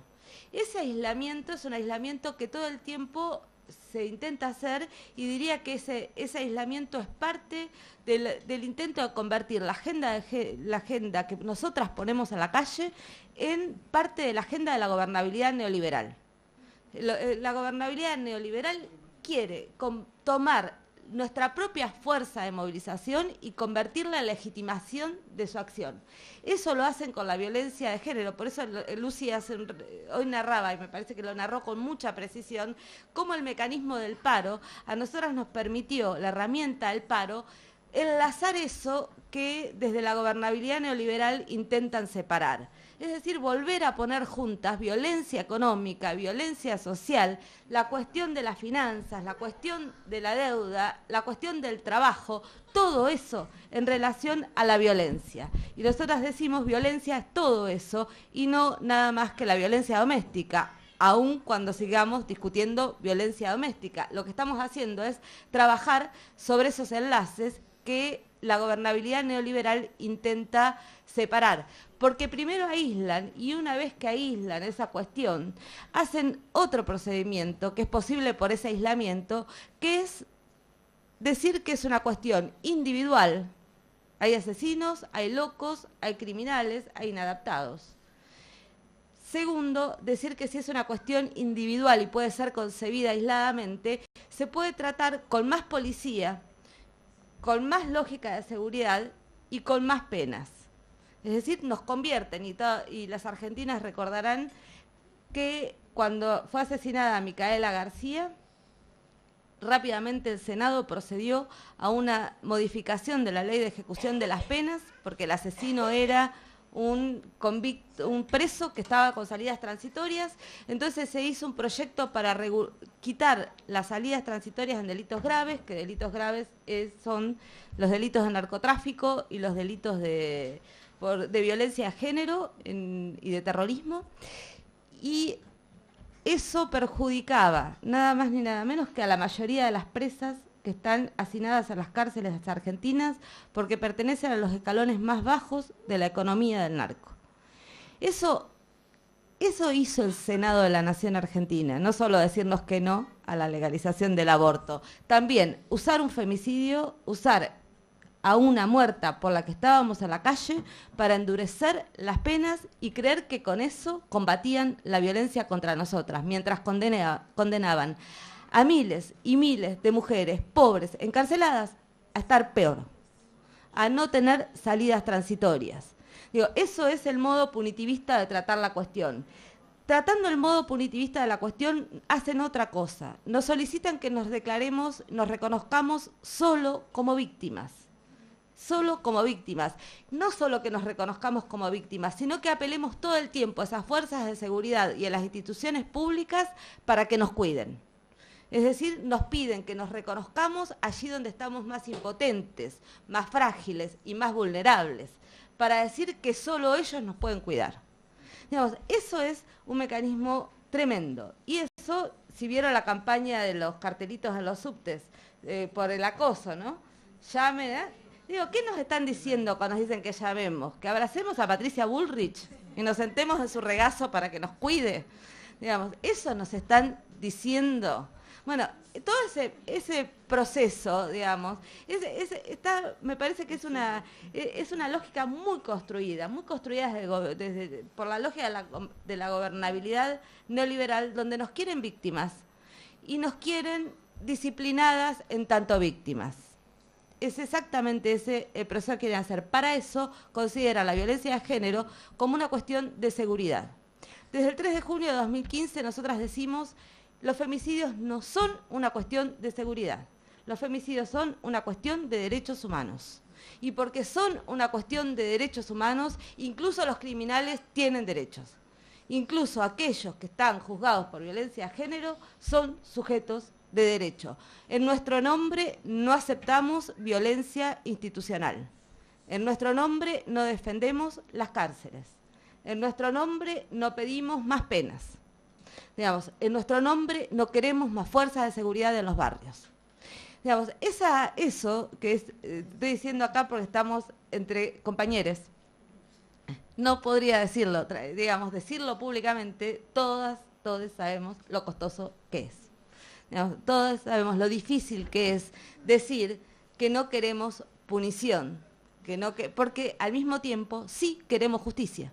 Ese aislamiento es un aislamiento que todo el tiempo se intenta hacer, y diría que ese aislamiento es parte del intento de convertir la agenda que nosotras ponemos en la calle en parte de la agenda de la gobernabilidad neoliberal. La gobernabilidad neoliberal quiere tomar nuestra propia fuerza de movilización y convertirla en legitimación de su acción. Eso lo hacen con la violencia de género, por eso Lucy hoy narraba, y me parece que lo narró con mucha precisión, cómo el mecanismo del paro a nosotras nos permitió, la herramienta del paro, enlazar eso que desde la gobernabilidad neoliberal intentan separar. Es decir, volver a poner juntas violencia económica, violencia social, la cuestión de las finanzas, la cuestión de la deuda, la cuestión del trabajo, todo eso en relación a la violencia. Y nosotras decimos violencia es todo eso y no nada más que la violencia doméstica, aun cuando sigamos discutiendo violencia doméstica. Lo que estamos haciendo es trabajar sobre esos enlaces que la gobernabilidad neoliberal intenta separar, porque primero aíslan y una vez que aíslan esa cuestión, hacen otro procedimiento que es posible por ese aislamiento, que es decir que es una cuestión individual. Hay asesinos, hay locos, hay criminales, hay inadaptados. Segundo, decir que si es una cuestión individual y puede ser concebida aisladamente, se puede tratar con más policía, con más lógica de seguridad y con más penas. Es decir, nos convierten, y las argentinas recordarán que cuando fue asesinada Micaela García, rápidamente el Senado procedió a una modificación de la ley de ejecución de las penas, porque el asesino era un preso que estaba con salidas transitorias. Entonces se hizo un proyecto para quitar las salidas transitorias en delitos graves, que delitos graves son los delitos de narcotráfico y los delitos de violencia de género y de terrorismo. Y eso perjudicaba nada más ni nada menos que a la mayoría de las presas que están hacinadas a las cárceles argentinas porque pertenecen a los escalones más bajos de la economía del narco. Eso hizo el Senado de la Nación Argentina, no solo decirnos que no a la legalización del aborto, también usar un femicidio, usar a una muerta por la que estábamos en la calle para endurecer las penas y creer que con eso combatían la violencia contra nosotras, mientras condenaban a miles y miles de mujeres pobres encarceladas a estar peor, a no tener salidas transitorias. Digo, eso es el modo punitivista de tratar la cuestión. Tratando el modo punitivista de la cuestión, hacen otra cosa. Nos solicitan que nos declaremos, nos reconozcamos solo como víctimas. Solo como víctimas. No solo que nos reconozcamos como víctimas, sino que apelemos todo el tiempo a esas fuerzas de seguridad y a las instituciones públicas para que nos cuiden. Es decir, nos piden que nos reconozcamos allí donde estamos más impotentes, más frágiles y más vulnerables, para decir que solo ellos nos pueden cuidar. Digamos, eso es un mecanismo tremendo. Y eso, si vieron la campaña de los cartelitos en los subtes por el acoso, ¿no? Llamen, ¿eh? Digo, ¿qué nos están diciendo cuando nos dicen que llamemos? ¿Que abracemos a Patricia Bullrich y nos sentemos en su regazo para que nos cuide? Digamos, eso nos están diciendo. Bueno, todo ese proceso, digamos, me parece que es una lógica muy construida por la lógica de la gobernabilidad neoliberal, donde nos quieren víctimas y nos quieren disciplinadas en tanto víctimas. Es exactamente ese el proceso que quieren hacer. Para eso considera la violencia de género como una cuestión de seguridad. Desde el 3 de junio de 2015 nosotras decimos: los femicidios no son una cuestión de seguridad. Los femicidios son una cuestión de derechos humanos. Y porque son una cuestión de derechos humanos, incluso los criminales tienen derechos. Incluso aquellos que están juzgados por violencia de género son sujetos de derecho. En nuestro nombre no aceptamos violencia institucional. En nuestro nombre no defendemos las cárceles. En nuestro nombre no pedimos más penas. Digamos, en nuestro nombre no queremos más fuerzas de seguridad en los barrios. Digamos, eso que estoy diciendo acá porque estamos entre compañeros, no podría decirlo, decirlo públicamente, todos sabemos lo costoso que es. Digamos, todos sabemos lo difícil que es decir que no queremos punición, porque al mismo tiempo sí queremos justicia.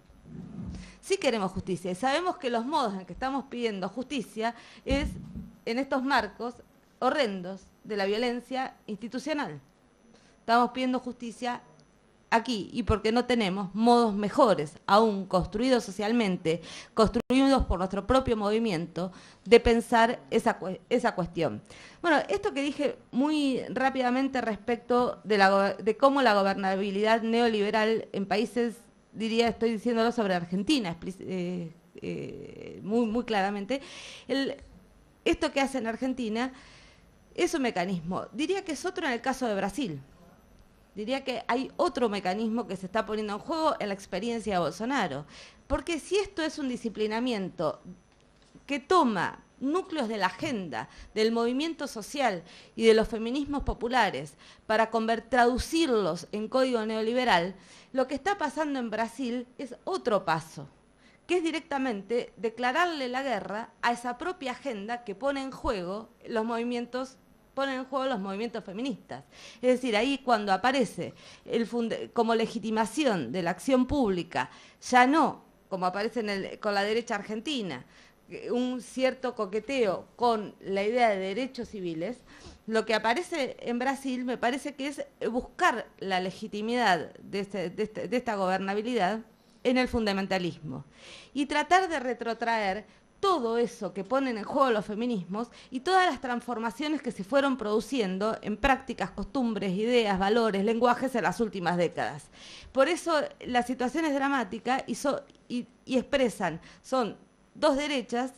Sí queremos justicia y sabemos que los modos en que estamos pidiendo justicia es en estos marcos horrendos de la violencia institucional. Estamos pidiendo justicia aquí y porque no tenemos modos mejores, aún construidos socialmente, construidos por nuestro propio movimiento, de pensar esa cuestión. Bueno, esto que dije muy rápidamente respecto de cómo la gobernabilidad neoliberal en países, estoy diciéndolo sobre Argentina, muy claramente, esto que hace en Argentina es un mecanismo. Diría que es otro en el caso de Brasil. Diría que hay otro mecanismo que se está poniendo en juego en la experiencia de Bolsonaro. Porque si esto es un disciplinamiento que toma núcleos de la agenda, del movimiento social y de los feminismos populares para traducirlos en código neoliberal, lo que está pasando en Brasil es otro paso, que es directamente declararle la guerra a esa propia agenda que pone en juego los movimientos feministas. Es decir, ahí cuando aparece como legitimación de la acción pública, ya no como aparece con la derecha argentina, un cierto coqueteo con la idea de derechos civiles, lo que aparece en Brasil me parece que es buscar la legitimidad de esta gobernabilidad en el fundamentalismo y tratar de retrotraer todo eso que ponen en juego los feminismos y todas las transformaciones que se fueron produciendo en prácticas, costumbres, ideas, valores, lenguajes en las últimas décadas. Por eso la situación es dramática y expresan, son dos derechas,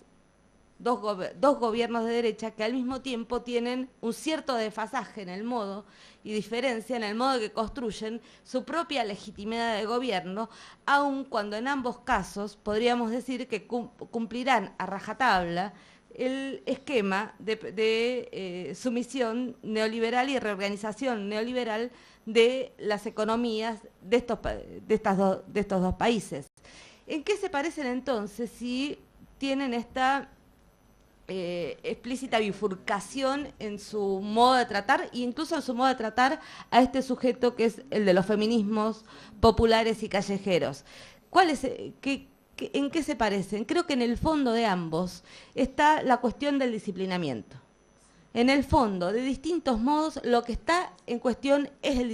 dos gobiernos de derecha que al mismo tiempo tienen un cierto desfasaje en el modo y diferencia en el modo que construyen su propia legitimidad de gobierno, aun cuando en ambos casos podríamos decir que cumplirán a rajatabla el esquema de sumisión neoliberal y reorganización neoliberal de las economías de estos dos países. ¿En qué se parecen entonces si tienen esta explícita bifurcación en su modo de tratar e incluso en su modo de tratar a este sujeto que es el de los feminismos populares y callejeros? ¿En qué se parecen? Creo que en el fondo de ambos está la cuestión del disciplinamiento. En el fondo, de distintos modos, lo que está en cuestión es el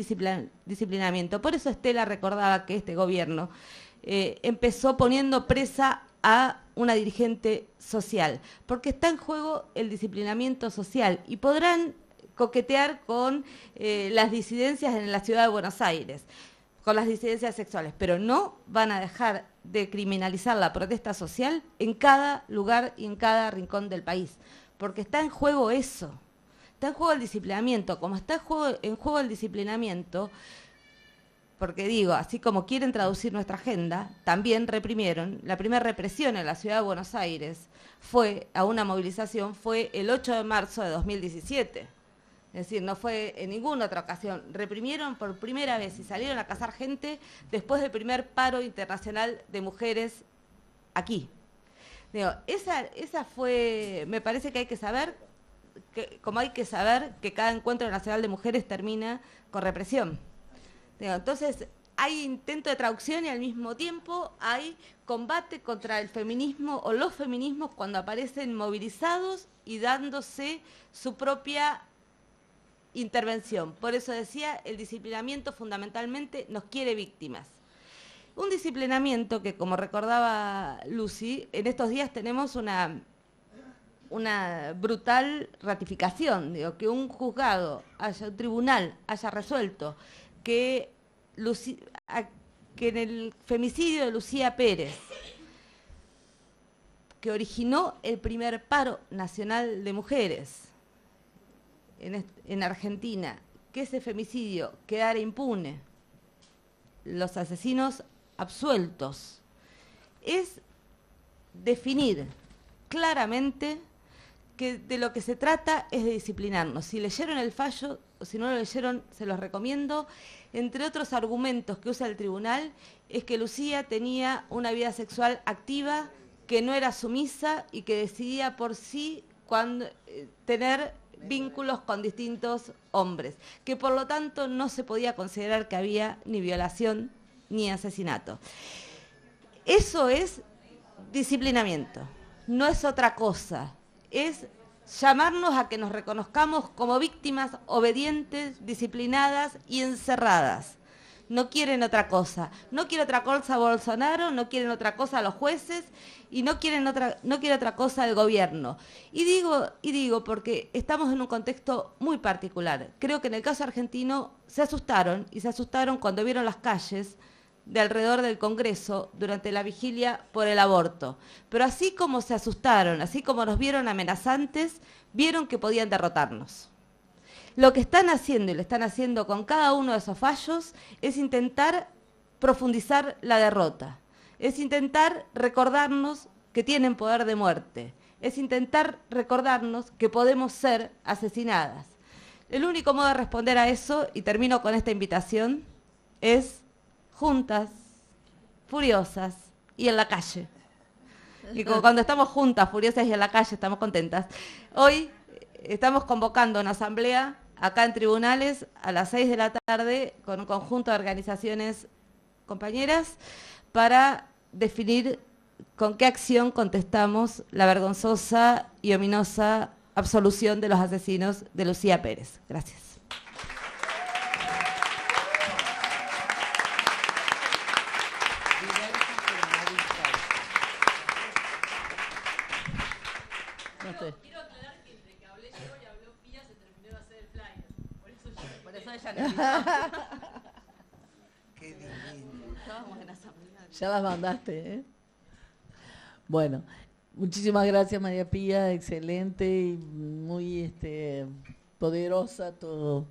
disciplinamiento. Por eso Estela recordaba que este gobierno empezó poniendo presa a una dirigente social, porque está en juego el disciplinamiento social y podrán coquetear con las disidencias en la ciudad de Buenos Aires, con las disidencias sexuales, pero no van a dejar de criminalizar la protesta social en cada lugar y en cada rincón del país, porque está en juego eso, está en juego el disciplinamiento, como está en juego el disciplinamiento. Porque digo, así como quieren traducir nuestra agenda, también reprimieron. La primera represión en la ciudad de Buenos Aires a una movilización fue el 8 de marzo de 2017. Es decir, no fue en ninguna otra ocasión. Reprimieron por primera vez y salieron a cazar gente después del primer paro internacional de mujeres aquí. Digo, esa fue, me parece que hay que saber, como hay que saber que cada encuentro nacional de mujeres termina con represión. Entonces, hay intento de traducción y al mismo tiempo hay combate contra el feminismo o los feminismos cuando aparecen movilizados y dándose su propia intervención. Por eso decía, el disciplinamiento fundamentalmente nos quiere víctimas. Un disciplinamiento que, como recordaba Lucy, en estos días tenemos una brutal ratificación, que un juzgado, un tribunal haya resuelto que en el femicidio de Lucía Pérez, que originó el primer paro nacional de mujeres en Argentina, que ese femicidio quedara impune, los asesinos absueltos, es definir claramente que de lo que se trata es de disciplinarnos. Si leyeron el fallo o si no lo leyeron, se los recomiendo. Entre otros argumentos que usa el tribunal es que Lucía tenía una vida sexual activa, que no era sumisa y que decidía por sí tener vínculos con distintos hombres, que por lo tanto no se podía considerar que había ni violación ni asesinato. Eso es disciplinamiento, no es otra cosa, es llamarnos a que nos reconozcamos como víctimas obedientes, disciplinadas y encerradas. No quieren otra cosa. No quiere otra cosa Bolsonaro, no quieren otra cosa los jueces y no quiere otra cosa el gobierno. Y digo porque estamos en un contexto muy particular. Creo que en el caso argentino se asustaron cuando vieron las calles de alrededor del Congreso durante la vigilia por el aborto. Pero así como se asustaron, así como nos vieron amenazantes, vieron que podían derrotarnos. Lo que están haciendo y lo están haciendo con cada uno de esos fallos es intentar profundizar la derrota, es intentar recordarnos que tienen poder de muerte, es intentar recordarnos que podemos ser asesinadas. El único modo de responder a eso, y termino con esta invitación, es juntas, furiosas y en la calle. Y como cuando estamos juntas, furiosas y en la calle, estamos contentas. Hoy estamos convocando una asamblea acá en Tribunales a las 6 de la tarde con un conjunto de organizaciones compañeras para definir con qué acción contestamos la vergonzosa y ominosa absolución de los asesinos de Lucía Pérez. Gracias. Quiero aclarar que entre que hablé yo y habló Pía se terminó de hacer el flyer. Por eso ella necesitaba. Qué divino. Estábamos en asamblea. Ya las mandaste, ¿eh? Bueno, muchísimas gracias María Pía, excelente y muy poderosa tu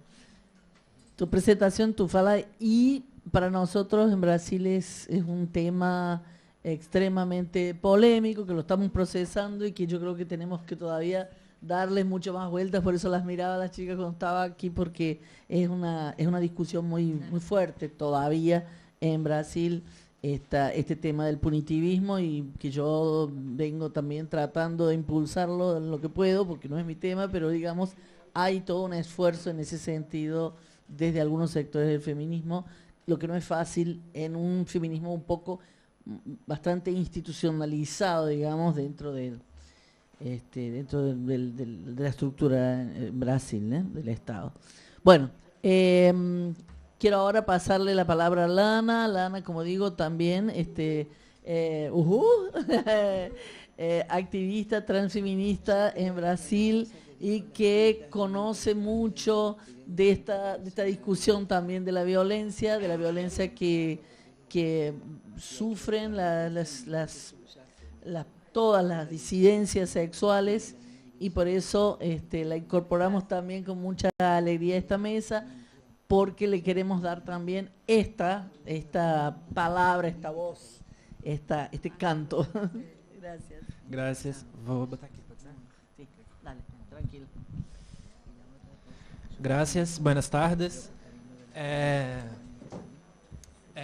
presentación, tu fala. Y para nosotros en Brasil es un tema extremadamente polémico, que lo estamos procesando y que yo creo que tenemos que todavía darle mucho más vueltas. Por eso las miraba a las chicas cuando estaba aquí, porque es una discusión muy fuerte todavía en Brasil, este tema del punitivismo, y que yo vengo también tratando de impulsarlo en lo que puedo, porque no es mi tema, pero digamos, hay todo un esfuerzo en ese sentido desde algunos sectores del feminismo, lo que no es fácil en un feminismo un poco bastante institucionalizado, digamos, dentro de la estructura en Brasil, del Estado. Bueno, quiero ahora pasarle la palabra a Lana. Lana, como digo, también activista transfeminista en Brasil y que conoce mucho de esta discusión también de la violencia que sufren todas las disidencias sexuales, y por eso la incorporamos también con mucha alegría a esta mesa, porque le queremos dar también esta palabra, esta voz, este canto. Gracias. Gracias. Vou botar aqui, pode ser? Sí, dale, tranquilo. Gracias, buenas tardes.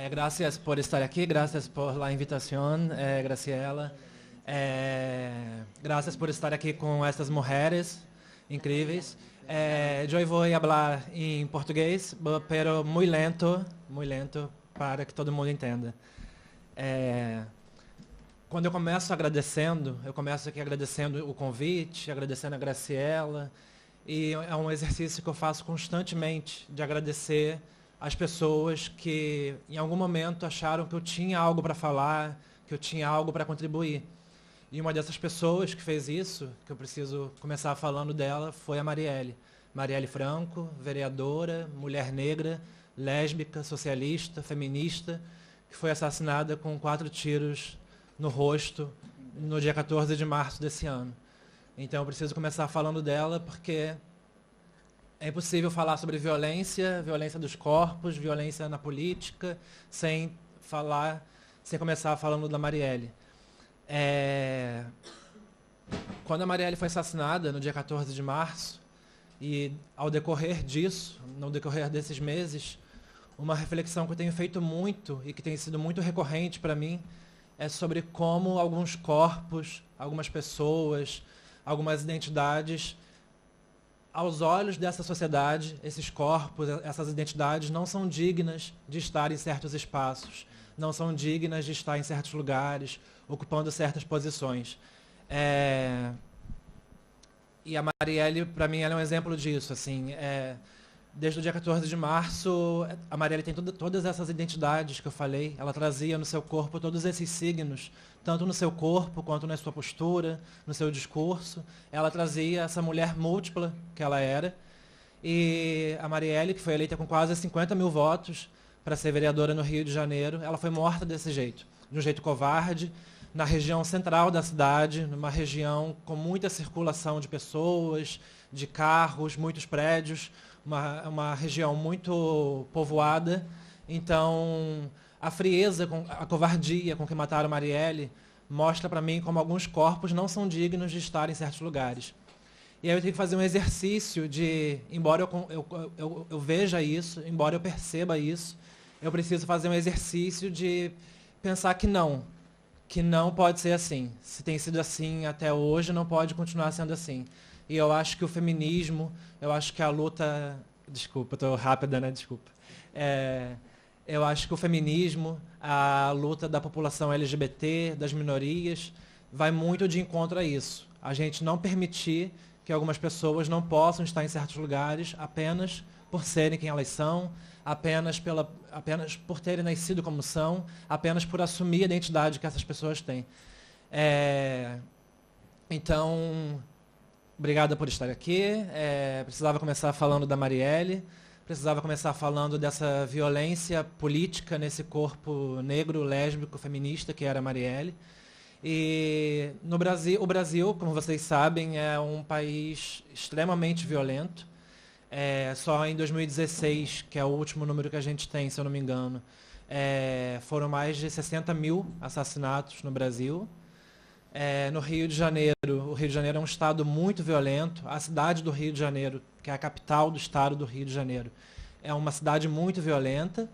Gracias por estar aqui, gracias por la invitación, Graciela. Gracias por estar aqui com estas mulheres incríveis. Eu vou falar em português, pero muito lento, para que todo mundo entenda. Quando eu começo aqui agradecendo o convite, agradecendo a Graciela, e é um exercício que eu faço constantemente, de agradecer as pessoas que em algum momento acharam que eu tinha algo para falar, que eu tinha algo para contribuir. E uma dessas pessoas que fez isso, que eu preciso começar falando dela, foi a Marielle. Marielle Franco, vereadora, mulher negra, lésbica, socialista, feminista, que foi assassinada com 4 tiros no rosto no dia 14 de março desse ano. Então eu preciso começar falando dela, porque é impossível falar sobre violência dos corpos, violência na política, sem começar falando da Marielle. Quando a Marielle foi assassinada, no dia 14 de março, e ao decorrer disso, no decorrer desses meses, uma reflexão que eu tenho feito muito e que tem sido muito recorrente para mim é sobre como alguns corpos, algumas pessoas, algumas identidades, aos olhos dessa sociedade, esses corpos, essas identidades não são dignas de estar em certos espaços, não são dignas de estar em certos lugares, ocupando certas posições. E a Marielle, para mim, ela é um exemplo disso. Assim, desde o dia 14 de março, a Marielle tem todas essas identidades que eu falei. Ela trazia no seu corpo todos esses signos, tanto no seu corpo quanto na sua postura, no seu discurso. Ela trazia essa mulher múltipla que ela era. E a Marielle, que foi eleita com quase 50 mil votos para ser vereadora no Rio de Janeiro, ela foi morta desse jeito, de um jeito covarde, na região central da cidade, numa região com muita circulação de pessoas, de carros, muitos prédios, uma região muito povoada. Então, a frieza, a covardia com que mataram Marielle mostra para mim como alguns corpos não são dignos de estar em certos lugares. E aí eu tenho que fazer um exercício de, embora eu veja isso, embora eu perceba isso, eu preciso fazer um exercício de pensar que não pode ser assim. Se tem sido assim até hoje, não pode continuar sendo assim. E eu acho que o feminismo, eu acho que a luta... Desculpa, estou rápida, né? Desculpa. Eu acho que o feminismo, a luta da população LGBT, das minorias, vai muito de encontro a isso. A gente não permitir que algumas pessoas não possam estar em certos lugares apenas por serem quem elas são, apenas por terem nascido como são, apenas por assumir a identidade que essas pessoas têm. Então, obrigada por estar aqui. Precisava começar falando da Marielle, precisava começar falando dessa violência política nesse corpo negro, lésbico, feminista que era a Marielle. E no Brasil, o Brasil, como vocês sabem, é um país extremamente violento. Só em 2016, que é o último número que a gente tem, se eu não me engano, foram mais de 60 mil assassinatos no Brasil. No Rio de Janeiro, o Rio de Janeiro é um estado muito violento. A cidade do Rio de Janeiro, que é a capital do estado do Rio de Janeiro, é uma cidade muito violenta.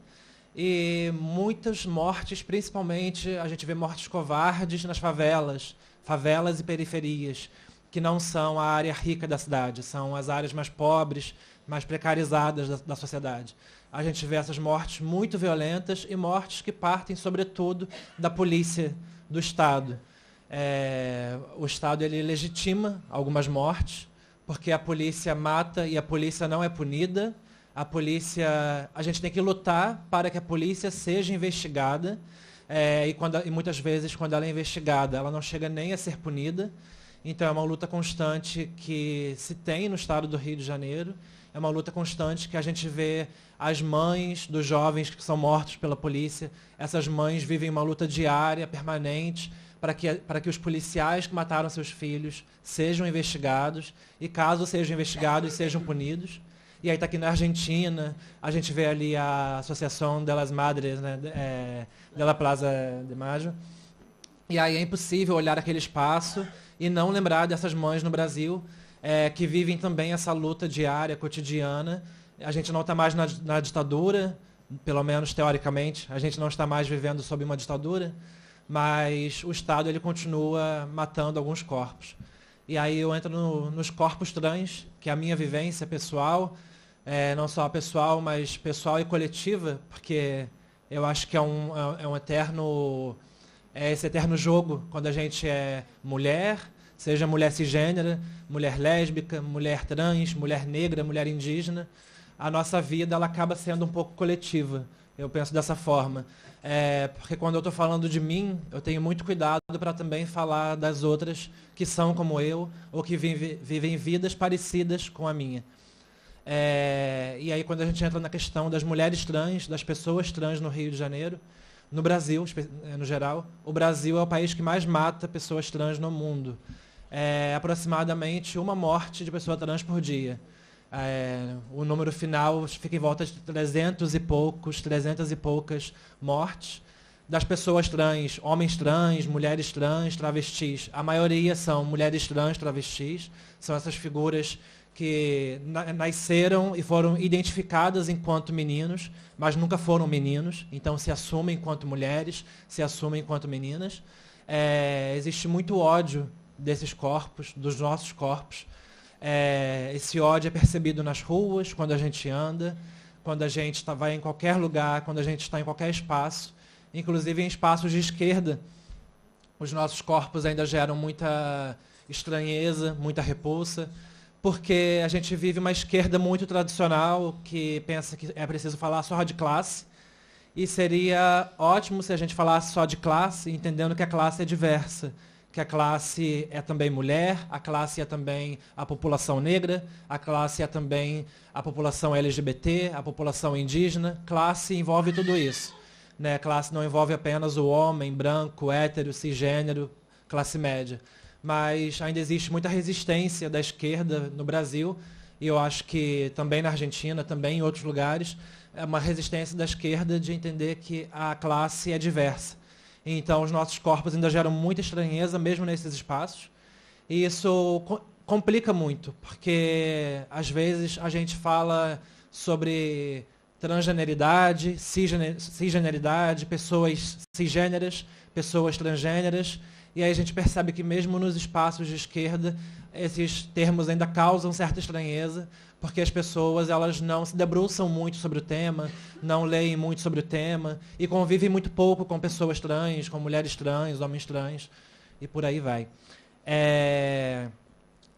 E muitas mortes, principalmente, a gente vê mortes covardes nas favelas e periferias, que não são a área rica da cidade, são as áreas mais pobres, mais precarizadas da sociedade. A gente vê essas mortes muito violentas e mortes que partem, sobretudo, da polícia do Estado. O Estado ele legitima algumas mortes, porque a polícia mata e a polícia não é punida. A gente tem que lutar para que a polícia seja investigada, e muitas vezes, quando ela é investigada, ela não chega nem a ser punida. Então, é uma luta constante que se tem no estado do Rio de Janeiro. É uma luta constante que a gente vê as mães dos jovens que são mortos pela polícia. Essas mães vivem uma luta diária, permanente, para que os policiais que mataram seus filhos sejam investigados e, caso sejam investigados, sejam punidos. E aí está aqui na Argentina, a gente vê ali a Associação de las Madres, né, de la Plaza de Mayo. E aí é impossível olhar aquele espaço e não lembrar dessas mães no Brasil, que vivem também essa luta diária, cotidiana. A gente não está mais na ditadura, pelo menos teoricamente, a gente não está mais vivendo sob uma ditadura, mas o Estado ele continua matando alguns corpos. E aí eu entro nos corpos trans, que é a minha vivência pessoal, não só pessoal, mas pessoal e coletiva, porque eu acho que esse eterno jogo quando a gente é mulher, seja mulher cisgênera, mulher lésbica, mulher trans, mulher negra, mulher indígena, a nossa vida ela acaba sendo um pouco coletiva. Eu penso dessa forma. Porque quando eu estou falando de mim, eu tenho muito cuidado para também falar das outras que são como eu ou que vivem vidas parecidas com a minha. E aí quando a gente entra na questão das mulheres trans, das pessoas trans no Rio de Janeiro, no Brasil, no geral, o Brasil é o país que mais mata pessoas trans no mundo. Aproximadamente uma morte de pessoa trans por dia. O número final fica em volta de 300 e poucas mortes das pessoas trans, homens trans, mulheres trans, travestis. A maioria são mulheres trans, travestis, são essas figuras que nasceram e foram identificadas enquanto meninos, mas nunca foram meninos, então se assumem enquanto mulheres, se assumem enquanto meninas. Existe muito ódio desses corpos, dos nossos corpos. Esse ódio é percebido nas ruas, quando a gente anda, quando a gente vai em qualquer lugar, quando a gente está em qualquer espaço, inclusive em espaços de esquerda. Os nossos corpos ainda geram muita estranheza, muita repulsa, porque a gente vive uma esquerda muito tradicional que pensa que é preciso falar só de classe, e seria ótimo se a gente falasse só de classe, entendendo que a classe é diversa, que a classe é também mulher, a classe é também a população negra, a classe é também a população LGBT, a população indígena. Classe envolve tudo isso, né? Classe não envolve apenas o homem branco, hétero, cisgênero, classe média. Mas ainda existe muita resistência da esquerda no Brasil, e eu acho que também na Argentina, também em outros lugares, é uma resistência da esquerda de entender que a classe é diversa. Então, os nossos corpos ainda geram muita estranheza, mesmo nesses espaços. E isso complica muito, porque, às vezes, a gente fala sobre transgeneridade, cisgeneridade, pessoas cisgêneras, pessoas transgêneras, e aí a gente percebe que, mesmo nos espaços de esquerda, esses termos ainda causam certa estranheza, porque as pessoas elas não se debruçam muito sobre o tema, não leem muito sobre o tema, e convivem muito pouco com pessoas trans, com mulheres trans, homens trans, e por aí vai.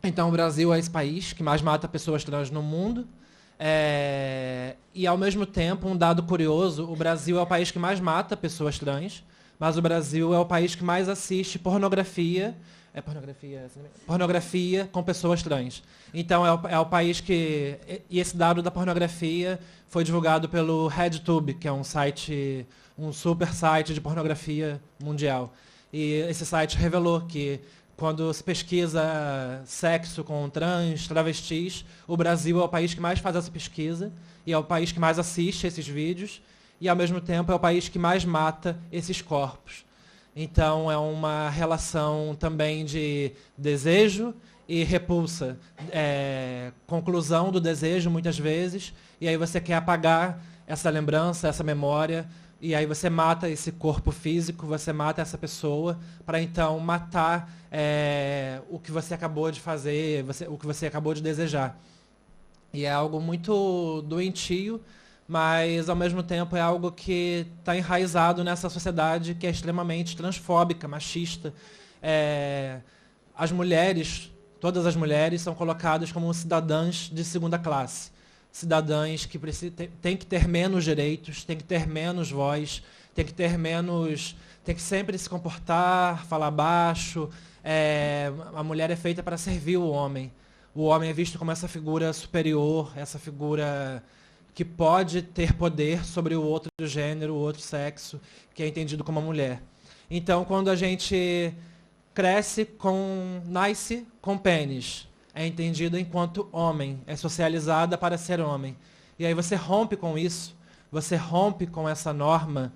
Então, o Brasil é esse país que mais mata pessoas trans no mundo, e, ao mesmo tempo, um dado curioso, o Brasil é o país que mais mata pessoas trans, mas o Brasil é o país que mais assiste pornografia com pessoas trans. Então, é o país que... E esse dado da pornografia foi divulgado pelo RedTube, que é um super site de pornografia mundial. E esse site revelou que, quando se pesquisa sexo com trans, travestis, o Brasil é o país que mais faz essa pesquisa, e é o país que mais assiste esses vídeos, e, ao mesmo tempo, é o país que mais mata esses corpos. Então, é uma relação também de desejo e repulsa. Conclusão do desejo, muitas vezes, e aí você quer apagar essa lembrança, essa memória, e aí você mata esse corpo físico, você mata essa pessoa, para então matar o que você acabou de fazer, o que você acabou de desejar. E é algo muito doentio, mas, ao mesmo tempo, é algo que está enraizado nessa sociedade que é extremamente transfóbica, machista. As mulheres, todas as mulheres, são colocadas como cidadãs de segunda classe. Cidadãs que têm que ter menos direitos, têm que ter menos voz, têm que sempre se comportar, falar baixo. A mulher é feita para servir o homem. O homem é visto como essa figura superior, essa figura que pode ter poder sobre o outro gênero, o outro sexo, que é entendido como a mulher. Então, quando a gente nasce com pênis, é entendido enquanto homem, é socializada para ser homem. E aí você rompe com isso, você rompe com essa norma,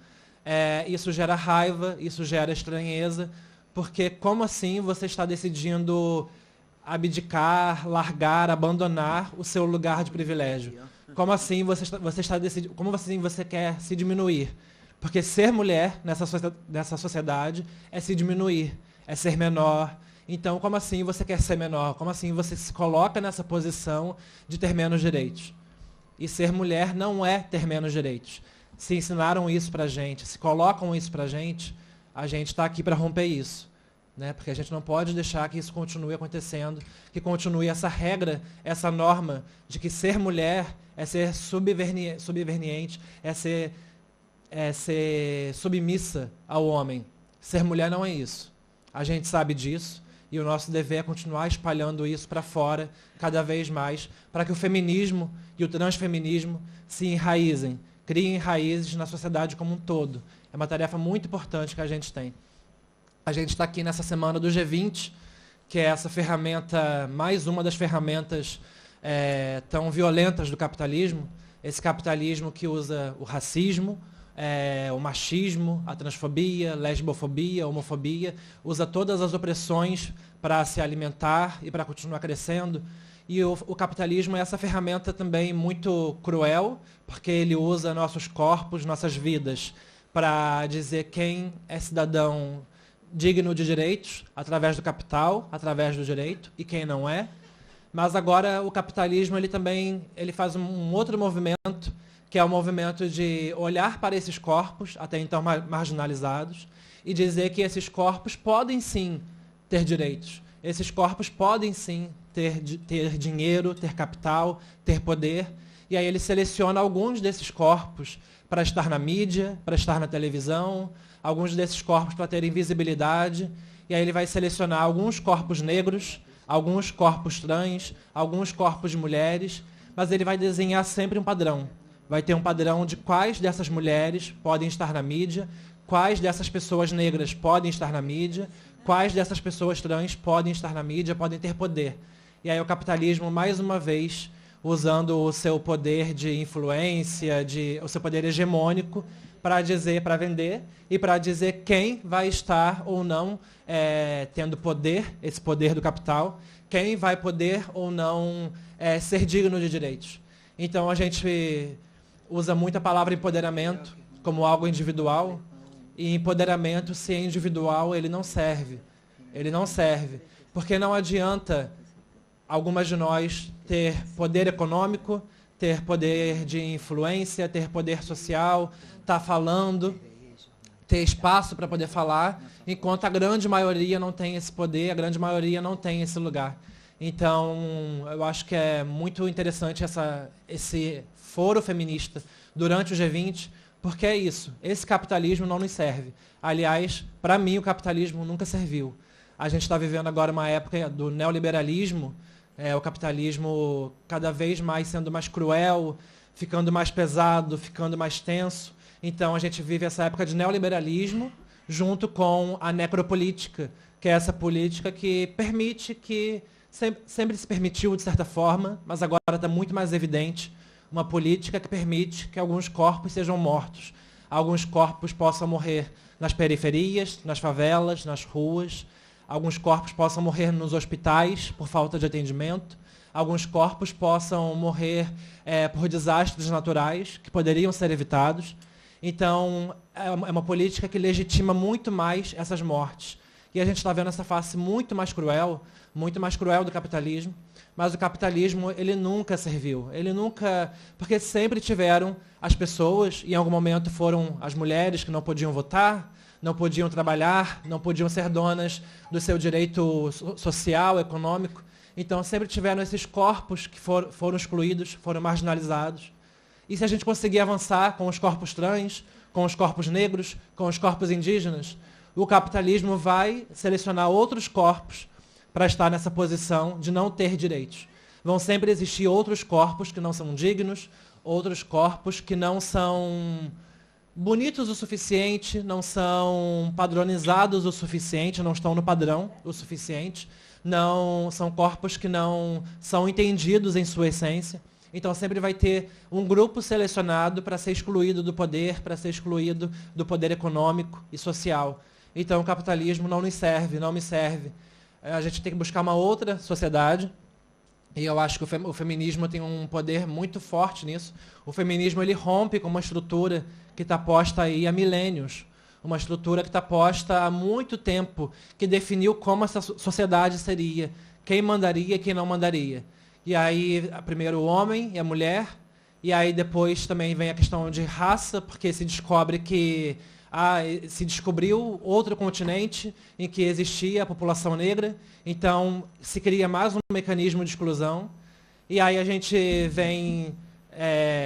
isso gera raiva, isso gera estranheza, porque como assim você está decidindo abdicar, largar, abandonar o seu lugar de privilégio? Como assim você está decidindo? Como assim você quer se diminuir? Porque ser mulher nessa sociedade é se diminuir, é ser menor. Então, como assim você quer ser menor? Como assim você se coloca nessa posição de ter menos direitos? E ser mulher não é ter menos direitos. Se ensinaram isso pra gente, se colocam isso pra gente, a gente está aqui para romper isso. Né? Porque a gente não pode deixar que isso continue acontecendo, que continue essa regra, essa norma de que ser mulher é ser subverniente, é ser submissa ao homem. Ser mulher não é isso. A gente sabe disso e o nosso dever é continuar espalhando isso para fora cada vez mais, para que o feminismo e o transfeminismo se enraizem, criem raízes na sociedade como um todo. É uma tarefa muito importante que a gente tem. A gente está aqui nessa semana do G20, que é essa ferramenta, mais uma das ferramentas tão violentas do capitalismo, esse capitalismo que usa o racismo, o machismo, a transfobia, lesbofobia, homofobia, usa todas as opressões para se alimentar e para continuar crescendo. E o capitalismo é essa ferramenta também muito cruel, porque ele usa nossos corpos, nossas vidas, para dizer quem é cidadão digno de direitos através do capital, através do direito, e quem não é. Mas agora o capitalismo ele faz um outro movimento, que é o movimento de olhar para esses corpos, até então marginalizados, e dizer que esses corpos podem sim ter direitos. Esses corpos podem sim ter dinheiro, ter capital, ter poder. E aí ele seleciona alguns desses corpos para estar na mídia, para estar na televisão, alguns desses corpos para terem visibilidade. E aí ele vai selecionar alguns corpos negros, alguns corpos trans, alguns corpos de mulheres, mas ele vai desenhar sempre um padrão. Vai ter um padrão de quais dessas mulheres podem estar na mídia, quais dessas pessoas negras podem estar na mídia, quais dessas pessoas trans podem estar na mídia, podem ter poder. E aí o capitalismo, mais uma vez, usando o seu poder de influência, o seu poder hegemônico, para vender e para dizer quem vai estar ou não tendo poder, esse poder do capital, quem vai poder ou não ser digno de direitos. Então a gente usa muito a palavra empoderamento como algo individual, e empoderamento, se é individual, ele não serve. Ele não serve. Porque não adianta algumas de nós ter poder econômico, ter poder de influência, ter poder social, estar falando, ter espaço para poder falar, enquanto a grande maioria não tem esse poder, a grande maioria não tem esse lugar. Então, eu acho que é muito interessante esse foro feminista durante o G20, porque é isso, esse capitalismo não nos serve. Aliás, para mim, o capitalismo nunca serviu. A gente está vivendo agora uma época do neoliberalismo, o capitalismo cada vez mais sendo mais cruel, ficando mais pesado, ficando mais tenso. Então, a gente vive essa época de neoliberalismo junto com a necropolítica, que é essa política que permite que, sempre se permitiu de certa forma, mas agora está muito mais evidente, uma política que permite que alguns corpos sejam mortos. Alguns corpos possam morrer nas periferias, nas favelas, nas ruas. Alguns corpos possam morrer nos hospitais por falta de atendimento. Alguns corpos possam morrer por desastres naturais que poderiam ser evitados. Então, é uma política que legitima muito mais essas mortes. E a gente está vendo essa face muito mais cruel do capitalismo. Mas o capitalismo, ele nunca serviu. Ele nunca... Porque sempre tiveram as pessoas, e em algum momento foram as mulheres que não podiam votar, não podiam trabalhar, não podiam ser donas do seu direito social, econômico. Então, sempre tiveram esses corpos que foram excluídos, foram marginalizados. E se a gente conseguir avançar com os corpos trans, com os corpos negros, com os corpos indígenas, o capitalismo vai selecionar outros corpos para estar nessa posição de não ter direitos. Vão sempre existir outros corpos que não são dignos, outros corpos que não são bonitos o suficiente, não são padronizados o suficiente, não estão no padrão o suficiente, não são corpos que não são entendidos em sua essência. Então sempre vai ter um grupo selecionado para ser excluído do poder, para ser excluído do poder econômico e social. Então o capitalismo não nos serve, não me serve. A gente tem que buscar uma outra sociedade, e eu acho que o feminismo tem um poder muito forte nisso. O feminismo, ele rompe com uma estrutura que está posta aí há milênios, uma estrutura que está posta há muito tempo, que definiu como essa sociedade seria, quem mandaria e quem não mandaria. E aí, primeiro o homem e a mulher, e aí depois também vem a questão de raça, porque se descobre que se descobriu outro continente em que existia a população negra, então se cria mais um mecanismo de exclusão. E aí a gente vem,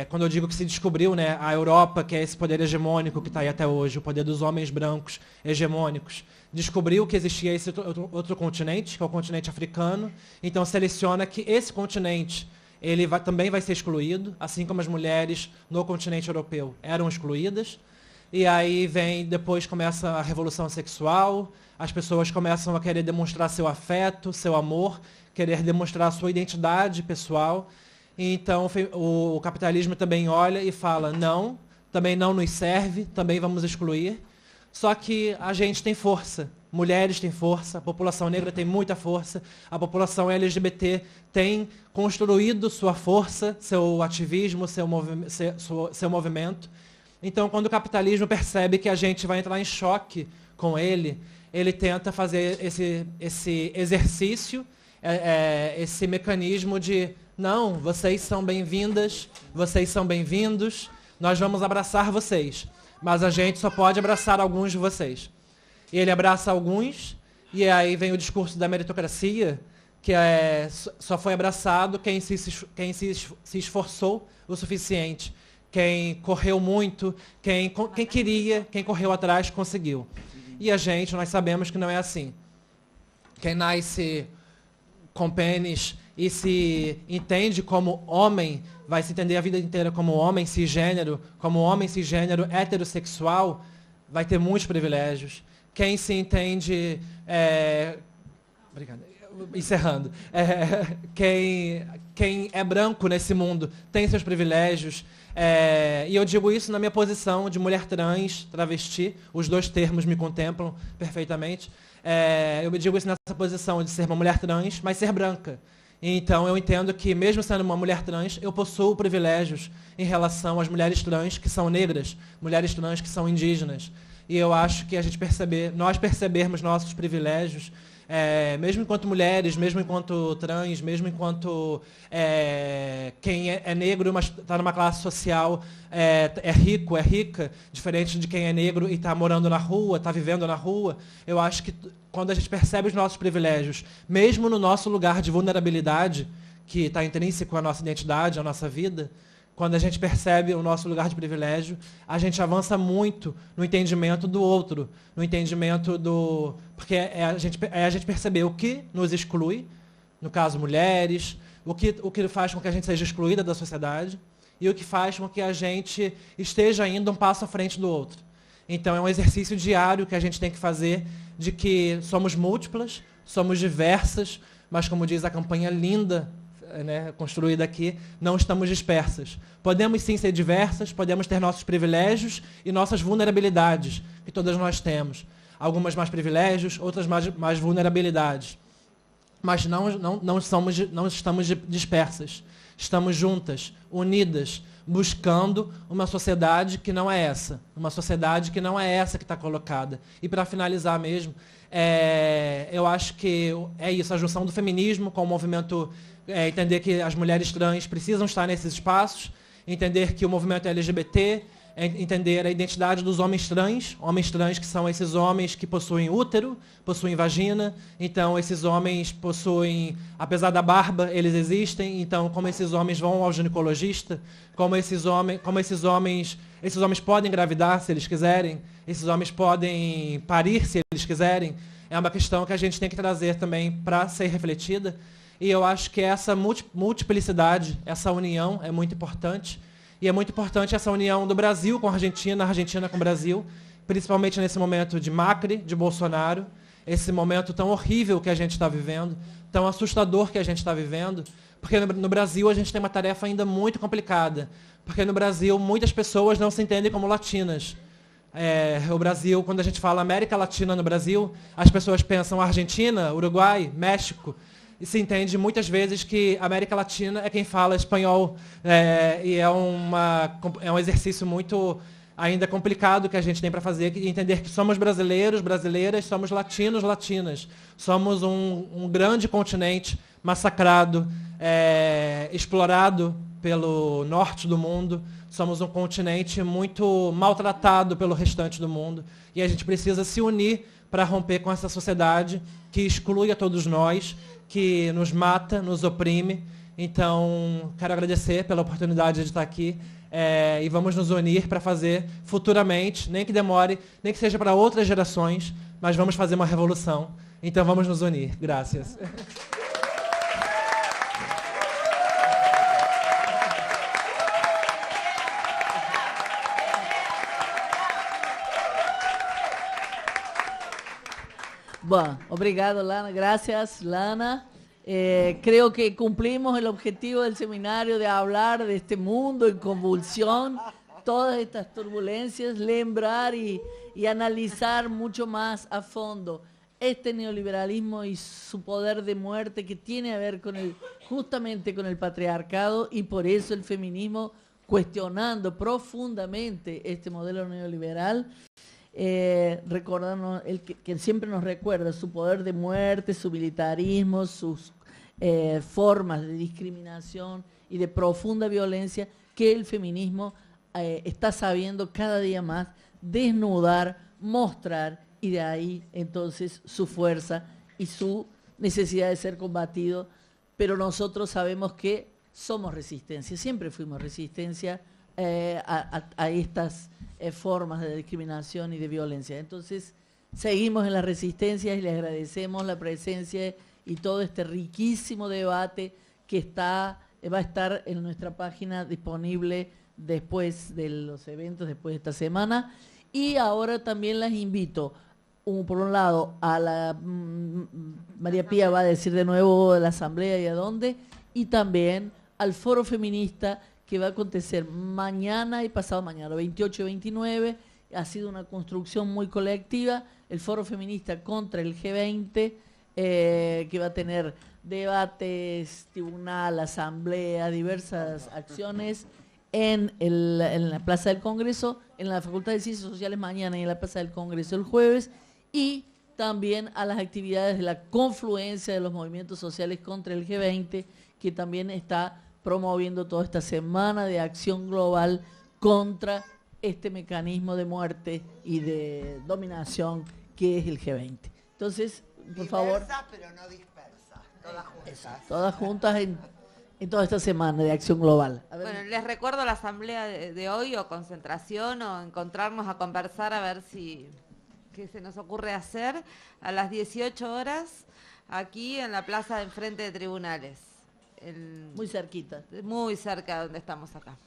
quando eu digo que se descobriu, né, a Europa, que é esse poder hegemônico que está aí até hoje, o poder dos homens brancos hegemônicos, descobriu que existia esse outro continente, que é o continente africano, então seleciona que esse continente também vai ser excluído, assim como as mulheres no continente europeu eram excluídas. E aí depois começa a revolução sexual, as pessoas começam a querer demonstrar seu afeto, seu amor, querer demonstrar a sua identidade pessoal. E então o capitalismo também olha e fala, não, também não nos serve, também vamos excluir. Só que a gente tem força, mulheres têm força, a população negra tem muita força, a população LGBT tem construído sua força, seu ativismo, seu movimento. Então, quando o capitalismo percebe que a gente vai entrar em choque com ele tenta fazer esse exercício, esse mecanismo de, não, vocês são bem-vindas, vocês são bem-vindos, nós vamos abraçar vocês, mas a gente só pode abraçar alguns de vocês. E ele abraça alguns, e aí vem o discurso da meritocracia, que só foi abraçado quem se esforçou o suficiente, quem correu muito, quem queria, quem correu atrás, conseguiu. E nós sabemos que não é assim. Quem nasce com pênis e se entende como homem, vai se entender a vida inteira como homem cisgênero heterossexual, vai ter muitos privilégios. Quem se entende... Obrigado. Encerrando. Quem é branco nesse mundo tem seus privilégios. E eu digo isso na minha posição de mulher trans, travesti, os dois termos me contemplam perfeitamente. Eu me digo isso nessa posição de ser uma mulher trans, mas ser branca. Então eu entendo que, mesmo sendo uma mulher trans, eu possuo privilégios em relação às mulheres trans que são negras, mulheres trans que são indígenas. E eu acho que nós percebermos nossos privilégios, mesmo enquanto mulheres, mesmo enquanto trans, mesmo enquanto quem é negro, mas está numa classe social, é rico, é rica, diferente de quem é negro e está morando na rua, está vivendo na rua. Eu acho que quando a gente percebe os nossos privilégios, mesmo no nosso lugar de vulnerabilidade, que está intrínseco à nossa identidade, à nossa vida, quando a gente percebe o nosso lugar de privilégio, a gente avança muito no entendimento do outro, no entendimento do... Porque a gente perceber o que nos exclui, no caso mulheres, o que faz com que a gente seja excluída da sociedade e o que faz com que a gente esteja indo um passo à frente do outro. Então é um exercício diário que a gente tem que fazer de que somos múltiplas, somos diversas, mas como diz a campanha linda, construída aqui, não estamos dispersas. Podemos sim ser diversas, podemos ter nossos privilégios e nossas vulnerabilidades, que todas nós temos. Algumas mais privilégios, outras mais vulnerabilidades. Mas não estamos dispersas. Estamos juntas, unidas, buscando uma sociedade que não é essa. Uma sociedade que não é essa que está colocada. E para finalizar mesmo, eu acho que é isso, a junção do feminismo com o movimento... entender que as mulheres trans precisam estar nesses espaços, entender que o movimento LGBT, entender a identidade dos homens trans que são esses homens que possuem útero, possuem vagina, então esses homens possuem, apesar da barba, eles existem, então como esses homens vão ao ginecologista, como esses homens podem engravidar se eles quiserem, esses homens podem parir se eles quiserem, é uma questão que a gente tem que trazer também para ser refletida. E eu acho que essa multiplicidade, essa união é muito importante. E é muito importante essa união do Brasil com a Argentina com o Brasil, principalmente nesse momento de Macri, de Bolsonaro, esse momento tão horrível que a gente está vivendo, tão assustador que a gente está vivendo, porque no Brasil a gente tem uma tarefa ainda muito complicada, porque no Brasil muitas pessoas não se entendem como latinas. O Brasil, quando a gente fala América Latina no Brasil, as pessoas pensam Argentina, Uruguai, México, e se entende muitas vezes que a América Latina é quem fala espanhol. E é um exercício muito ainda complicado que a gente tem para fazer, entender que somos brasileiros, brasileiras, somos latinos, latinas. Somos um grande continente massacrado, explorado pelo norte do mundo. Somos um continente muito maltratado pelo restante do mundo. E a gente precisa se unir para romper com essa sociedade que exclui a todos nós, que nos mata, nos oprime. Então, quero agradecer pela oportunidade de estar aqui e vamos nos unir para fazer futuramente, nem que demore, nem que seja para outras gerações, mas vamos fazer uma revolução. Então, vamos nos unir. Graças. Bueno, obrigado, Lana. Gracias, Lana. Creo que cumplimos el objetivo del seminario de hablar de este mundo en convulsión, todas estas turbulencias, lembrar y analizar mucho más a fondo este neoliberalismo y su poder de muerte que tiene a ver con justamente con el patriarcado, y por eso el feminismo cuestionando profundamente este modelo neoliberal, recordando que siempre nos recuerda su poder de muerte, su militarismo, sus formas de discriminación y de profunda violencia que el feminismo está sabiendo cada día más desnudar, mostrar, y de ahí entonces su fuerza y su necesidad de ser combatido. Pero nosotros sabemos que somos resistencia, siempre fuimos resistencia a estas formas de discriminación y de violencia. Entonces seguimos en la resistencia y les agradecemos la presencia y todo este riquísimo debate que va a estar en nuestra página disponible después de los eventos, después de esta semana. Y ahora también las invito, por un lado, a la María Pía va a decir de nuevo la asamblea y a dónde, y también al foro feminista que va a acontecer mañana y pasado mañana, 28 y 29. Ha sido una construcción muy colectiva, el foro feminista contra el G20, que va a tener debates, tribunal, asamblea, diversas acciones en la Plaza del Congreso, en la Facultad de Ciencias Sociales mañana y en la Plaza del Congreso el jueves, y también a las actividades de la confluencia de los movimientos sociales contra el G20, que también está promoviendo toda esta semana de acción global contra este mecanismo de muerte y de dominación que es el G20. Entonces, por favor. Diversa, pero no dispersa. Todas juntas. Todas juntas en toda esta semana de acción global. Bueno, les recuerdo la asamblea de hoy, o concentración, o encontrarnos a conversar a ver qué se nos ocurre hacer a las 18 horas aquí en la plaza de enfrente de tribunales. Muy cerquita. Muy cerca de donde estamos acá.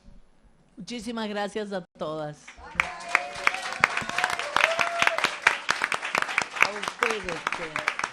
Muchísimas gracias a todas. A ustedes.